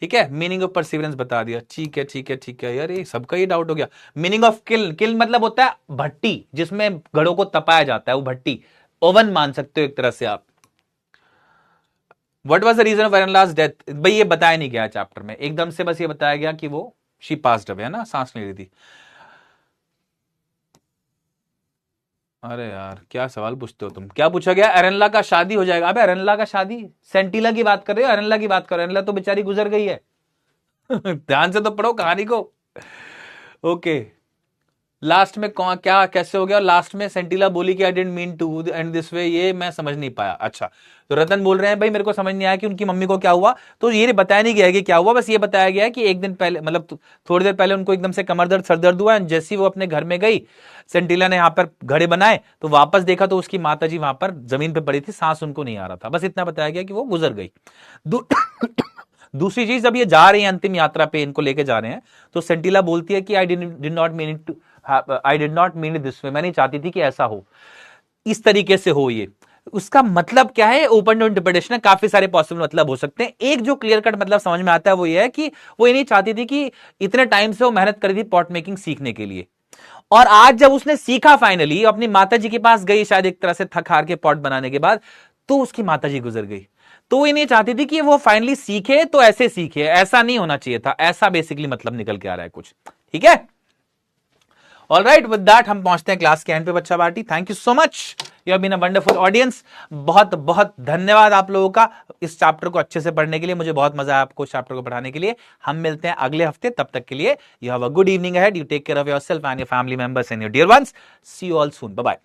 ठीक है। मीनिंग ऑफ परसिवरेंस बता दिया, ठीक है ठीक है ठीक है यार, ये सबका ही डाउट हो गया। मीनिंग ऑफ किल, किल मतलब होता है भट्टी जिसमें घड़ों को तपाया जाता है, वो भट्टी, ओवन मान सकते हो एक तरह से आप। What was the reason of Arenla's death? भाई ये बताया नहीं गया चैप्टर में, एकदम से बस ये बताया गया कि वो शी पास्ड अवे, है ना, सांस नहीं रही थी। अरे यार क्या सवाल पूछते हो तुम, क्या पूछा गया? एरनला का शादी हो जाएगा। अबे एरनला का शादी, सेंटिला की बात कर रहे हो, एरनला की बात करो, एरनला तो बेचारी गुजर गई है। ध्यान से तो पढ़ो कहानी को। ओके, लास्ट में कौन क्या कैसे हो गया? लास्ट में सेंटिला बोली कि I didn't mean to end this way, ये मैं समझ नहीं पाया। अच्छा, तो रतन बोल रहे हैं भाई मेरे को समझ नहीं आया कि उनकी मम्मी को क्या हुआ, तो ये बताया नहीं गया कि क्या हुआ, बस ये बताया गया कि एक दिन पहले, मतलब थोड़ी देर पहले उनको एकदम से कमर दर्द, सर दर्द हुआ, एंड जैसे वो अपने घर में गई, सेंटिला ने यहाँ पर घड़े बनाए तो वापस देखा तो उसकी माता जी वहां पर जमीन पर पड़ी थी, सांस उनको नहीं आ रहा था, बस इतना बताया गया कि वो गुजर गई। दूसरी चीज, जब ये जा रही है अंतिम यात्रा पे, इनको लेके जा रहे हैं, तो सेंटिला बोलती है कि आई did not mean this way, मैं नहीं चाहती थी कि ऐसा हो, इस तरीके से हो। ये उसका मतलब क्या है? ओपन टू इंटरप्रिटेशन है, काफी सारे पॉसिबल मतलब हो सकते हैं। एक जो क्लियर कट मतलब समझ में आता है वो ये है कि वो ये नहीं चाहती थी कि इतने टाइम से वो मेहनत करी थी पॉट मेकिंग सीखने के लिए, और आज जब उसने सीखा फाइनली, अपनी माता जी के पास गई, शायद एक तरह से थक हार के पॉट बनाने के बाद, तो उसकी माता जी गुजर गई। तो ये नहीं चाहती थी कि वो फाइनली सीखे तो ऐसे सीखे, ऐसा नहीं होना चाहिए था, ऐसा बेसिकली मतलब निकल के आ रहा है कुछ, ठीक है। ऑल राइट, विद दैट हम पहुंचते हैं क्लास के एंड पे बच्चा party. Thank you so much, you have been a wonderful audience. बहुत बहुत धन्यवाद आप लोगों का इस चैप्टर को अच्छे से पढ़ने के लिए, मुझे बहुत मजा आया आपको इस चैप्टर को पढ़ाने के लिए। हम मिलते हैं अगले हफ्ते, तब तक के लिए you have a good evening ahead, you take care of yourself and your family members and your dear ones. See you all soon, bye bye.